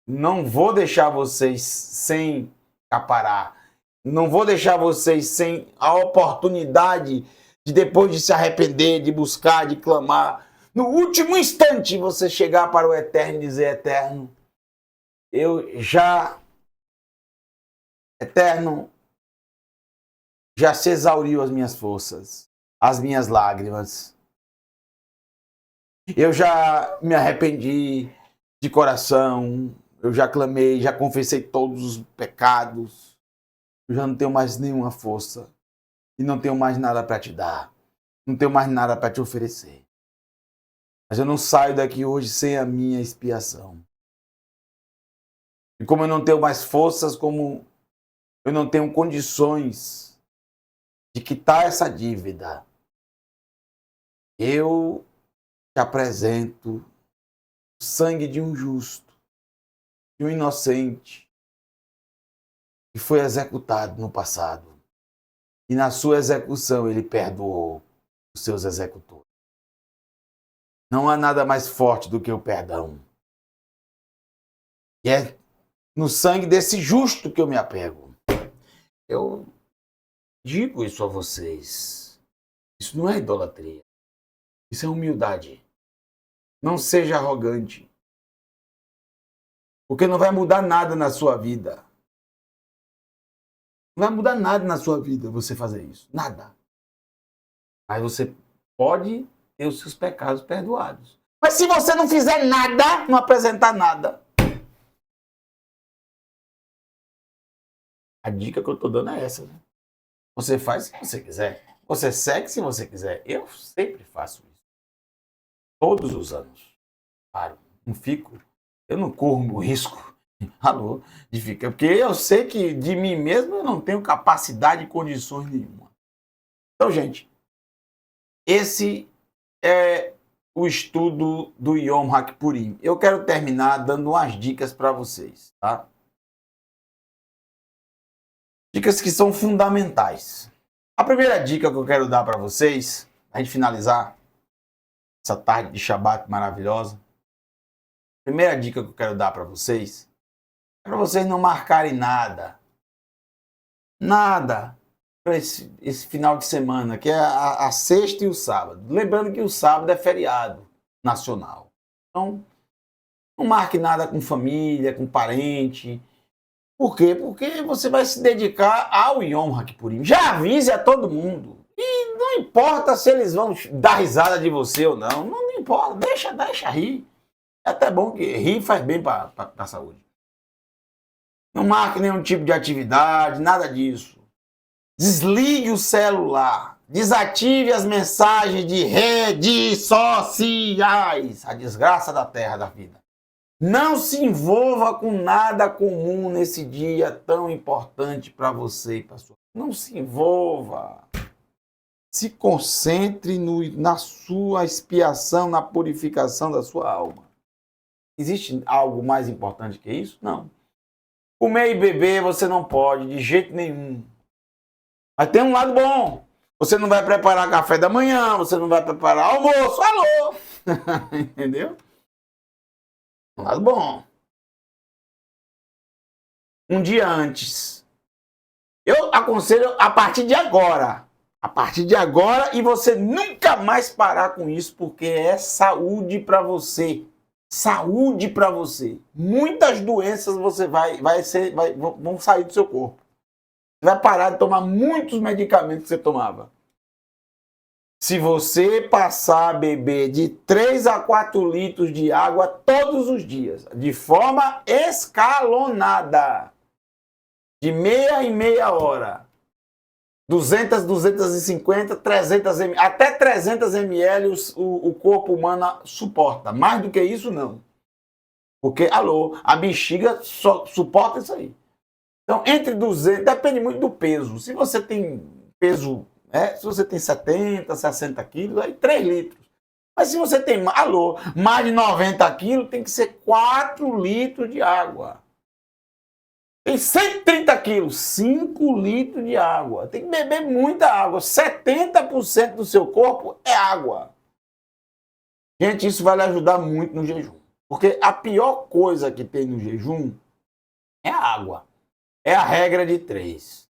A: Não vou deixar vocês sem aparar. Não vou deixar vocês sem a oportunidade de, depois de se arrepender, de buscar, de clamar, no último instante você chegar para o Eterno e dizer: Eterno, Eterno, já se exauriu as minhas forças, as minhas lágrimas. Eu já me arrependi de coração, eu já clamei, já confessei todos os pecados, eu já não tenho mais nenhuma força e não tenho mais nada para te dar, não tenho mais nada para te oferecer. Mas eu não saio daqui hoje sem a minha expiação. E como eu não tenho mais forças, como eu não tenho condições de quitar essa dívida, eu te apresento o sangue de um justo, de um inocente, que foi executado no passado. E na sua execução ele perdoou os seus executores. Não há nada mais forte do que o perdão. E é no sangue desse justo que eu me apego. Eu digo isso a vocês. Isso não é idolatria. Isso é humildade. Não seja arrogante. Porque não vai mudar nada na sua vida. Não vai mudar nada na sua vida você fazer isso. Nada. Mas você pode ter os seus pecados perdoados. Mas se você não fizer nada, não apresentar nada, a dica que eu estou dando é essa. Né? Você faz se você quiser. Você segue se você quiser. Eu sempre faço isso. Todos os anos. Claro, não fico. Eu não corro o risco, de ficar. Porque eu sei que de mim mesmo eu não tenho capacidade e condições nenhuma. Então, gente, esse é o estudo do Yom HaKippurim. Eu quero terminar dando umas dicas para vocês, tá? Dicas que são fundamentais. A primeira dica que eu quero dar para vocês, a gente finalizar essa tarde de Shabbat maravilhosa. A primeira dica que eu quero dar para vocês é para vocês não marcarem nada. Nada para esse final de semana, que é a sexta e o sábado. Lembrando que o sábado é feriado nacional. Então, não marque nada com família, com parente. Por quê? Porque você vai se dedicar ao Yom HaKippurim. Já avise a todo mundo. E não importa se eles vão dar risada de você ou não. Não importa. Deixa rir. É até bom que rir faz bem para a saúde. Não marque nenhum tipo de atividade, nada disso. Desligue o celular. Desative as mensagens de redes sociais. A desgraça da terra, da vida. Não se envolva com nada comum nesse dia tão importante para você e para sua. Não se envolva. Se concentre na sua expiação, na purificação da sua alma. Existe algo mais importante que isso? Não. Comer e beber você não pode, de jeito nenhum. Mas tem um lado bom. Você não vai preparar café da manhã, você não vai preparar almoço. Alô! Entendeu? Um lado bom. Um dia antes. Eu aconselho a partir de agora. A partir de agora e você nunca mais parar com isso, porque é saúde para você. Saúde para você. Muitas doenças você vão sair do seu corpo. Você vai parar de tomar muitos medicamentos que você tomava. Se você passar a beber de 3 a 4 litros de água todos os dias, de forma escalonada, de meia em meia hora, 200, 250, 300 ml, até 300 ml o corpo humano suporta. Mais do que isso, não. Porque, a bexiga só suporta isso aí. Então, entre 200, depende muito do peso. Se você tem peso, se você tem 70, 60 quilos, aí 3 litros. Mas se você tem, mais de 90 quilos, tem que ser 4 litros de água. Tem 130 quilos, 5 litros de água. Tem que beber muita água. 70% do seu corpo é água. Gente, isso vai lhe ajudar muito no jejum. Porque a pior coisa que tem no jejum é a água. É a regra de 3.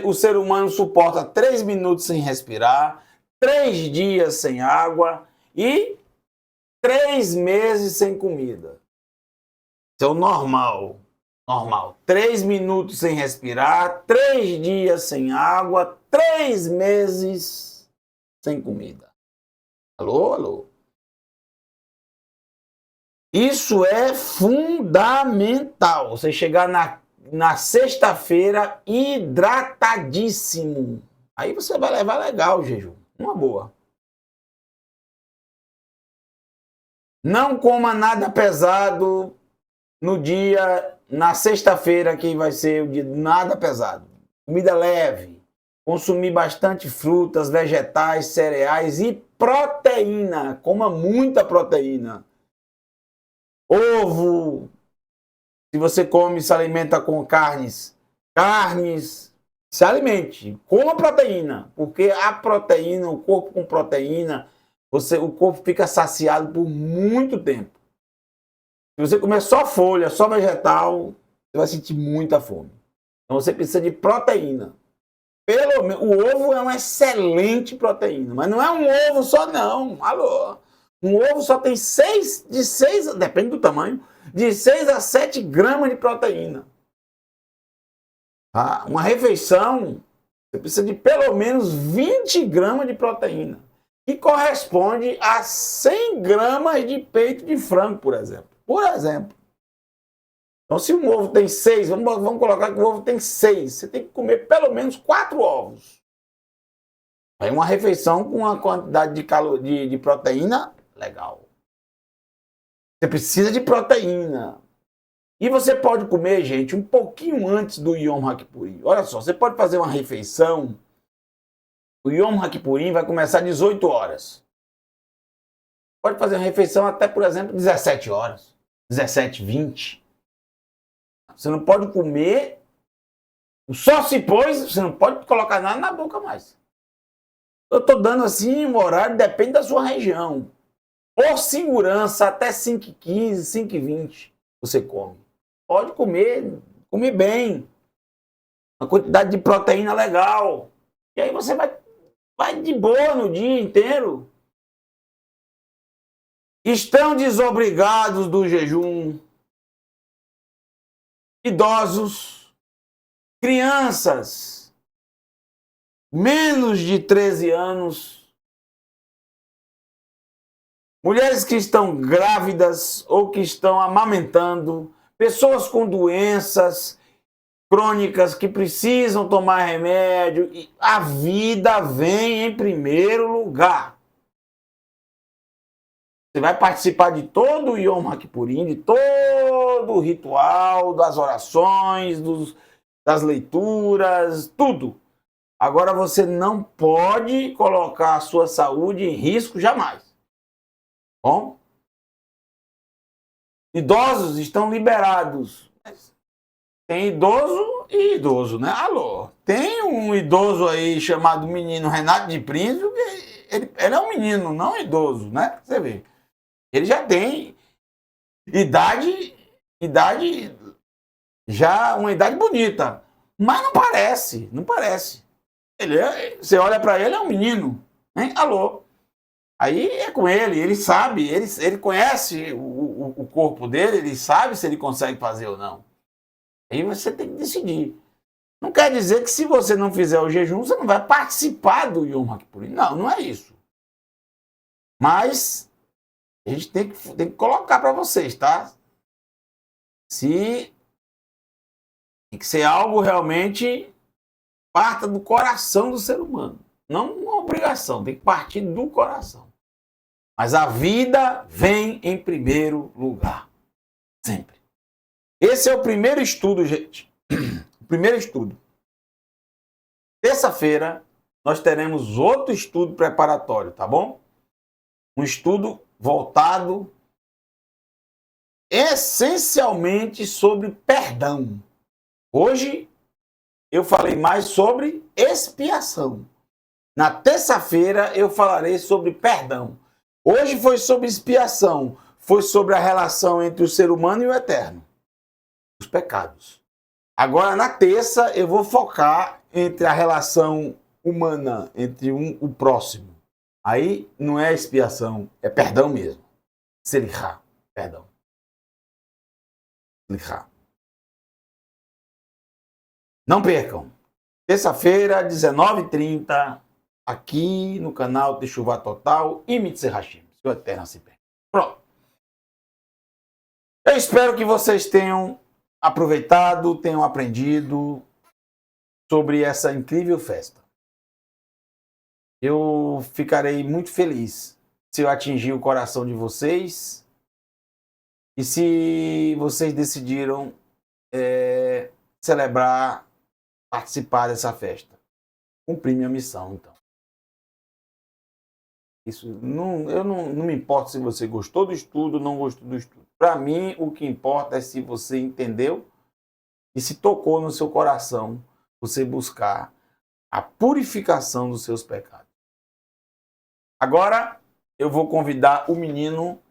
A: O ser humano suporta 3 minutos sem respirar, 3 dias sem água e 3 meses sem comida. Isso é o normal. Normal. 3 minutos sem respirar, 3 dias sem água, 3 meses sem comida. Alô, alô? Isso é fundamental. Você chegar na sexta-feira hidratadíssimo. Aí você vai levar legal o jejum. Uma boa. Não coma nada pesado no dia, na sexta-feira, que vai ser o dia nada pesado. Comida leve. Consumir bastante frutas, vegetais, cereais e proteína. Coma muita proteína. Ovo. Se você come, se alimenta com carnes, se alimente. Coma proteína. Porque a proteína, o corpo com proteína, o corpo fica saciado por muito tempo. Se você comer só folha, só vegetal, você vai sentir muita fome. Então você precisa de proteína. O ovo é uma excelente proteína, mas não é um ovo só não. Alô? Um ovo só tem 6, depende do tamanho, de 6 a 7 gramas de proteína. Tá? Uma refeição, você precisa de pelo menos 20 gramas de proteína, que corresponde a 100 gramas de peito de frango, por exemplo. Então, se um ovo tem 6, vamos colocar que o ovo tem 6, você tem que comer pelo menos 4 ovos. Aí uma refeição com uma quantidade de proteína legal. Você precisa de proteína. E você pode comer, gente, um pouquinho antes do Yom HaKippurim. Olha só, você pode fazer uma refeição. O Yom HaKippurim vai começar às 18 horas. Pode fazer uma refeição até, por exemplo, 17 horas. 17h20. Você não pode comer. Só se pôs, você não pode colocar nada na boca mais. Eu estou dando assim um horário, depende da sua região. Por segurança, até 5h15, 5h20 você come. Pode comer bem. Uma quantidade de proteína legal. E aí você vai de boa no dia inteiro. Estão desobrigados do jejum. Idosos. Crianças. Menos de 13 anos. Mulheres que estão grávidas ou que estão amamentando, pessoas com doenças crônicas que precisam tomar remédio. A vida vem em primeiro lugar. Você vai participar de todo o Yom HaKippurim, de todo o ritual, das orações, das leituras, tudo. Agora você não pode colocar a sua saúde em risco jamais. Bom, idosos estão liberados. Tem idoso e idoso, né? Alô, tem um idoso aí chamado menino Renato de Príncipe, ele é um menino, não um idoso, né? Você vê. Ele já tem idade já uma idade bonita, mas não parece. Você olha para ele, é um menino, hein? Alô. Aí é com ele sabe, ele conhece o corpo dele, ele sabe se ele consegue fazer ou não. Aí você tem que decidir. Não quer dizer que se você não fizer o jejum, você não vai participar do Yom HaKippurim. Não, não é isso. Mas a gente tem que colocar para vocês, tá? Tem que ser algo realmente parta do coração do ser humano. Não uma obrigação, tem que partir do coração. Mas a vida vem em primeiro lugar. Sempre. Esse é o primeiro estudo, gente. O primeiro estudo. Terça-feira, nós teremos outro estudo preparatório, tá bom? Um estudo voltado essencialmente sobre perdão. Hoje, eu falei mais sobre expiação. Na terça-feira, eu falarei sobre perdão. Hoje foi sobre expiação, foi sobre a relação entre o ser humano e o eterno, os pecados. Agora, na terça, eu vou focar entre a relação humana, entre o próximo. Aí não é expiação, é perdão mesmo. Selichá, perdão. Selichá. Não percam. Terça-feira, 19h30, aqui no canal Teshuvá Total e Mitzvah Hashem. Seu eterno se perde. Pronto. Eu espero que vocês tenham aproveitado, tenham aprendido sobre essa incrível festa. Eu ficarei muito feliz se eu atingir o coração de vocês e se vocês decidiram celebrar, participar dessa festa. Cumprir minha missão, então. Isso eu não me importo se você gostou do estudo ou não gostou do estudo. Para mim, o que importa é se você entendeu e se tocou no seu coração você buscar a purificação dos seus pecados. Agora, eu vou convidar o menino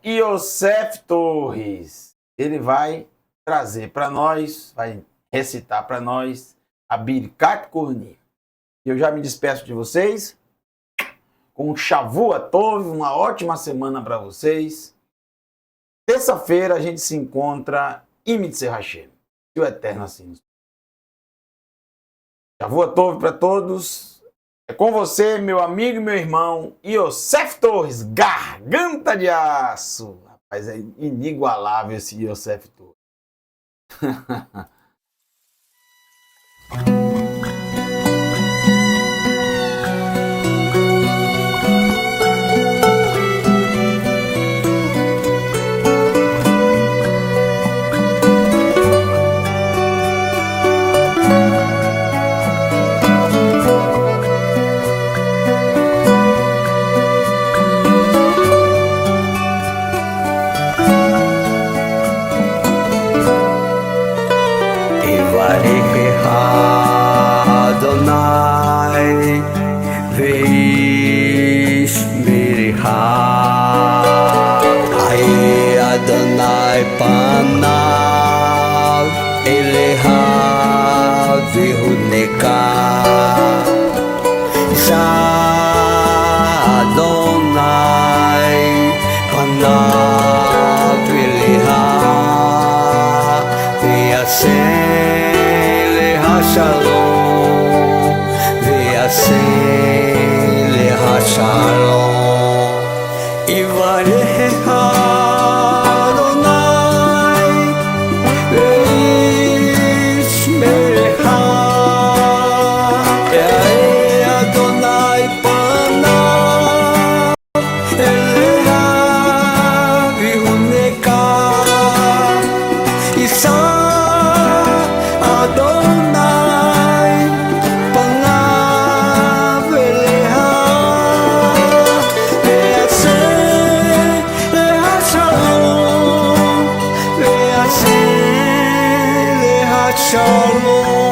A: Yosef Torres. Ele vai trazer para nós, vai recitar para nós a Birkat Kohanim. Eu já me despeço de vocês com um Shavua Tov, uma ótima semana para vocês. Terça-feira a gente se encontra em Mitzvah Hashem. Que o Eterno assim nos. Shavua Tov para todos. É com você, meu amigo e meu irmão, Yosef Torres, garganta de aço. Rapaz, é inigualável esse Yosef Torres.
B: Adonai ve'ishmerecha Hayeh Adonai panav elecha vehuneka Adonai panav elecha ve'yaseh lecha shalom ve'yaseh lecha shalom Yivarecha Adonai ve'yishmerecha Hayeh Adonai panav elecha vehuneka Yisa Adonai panav elecha ve'yaseh lecha shalom ve'yaseh lecha shalom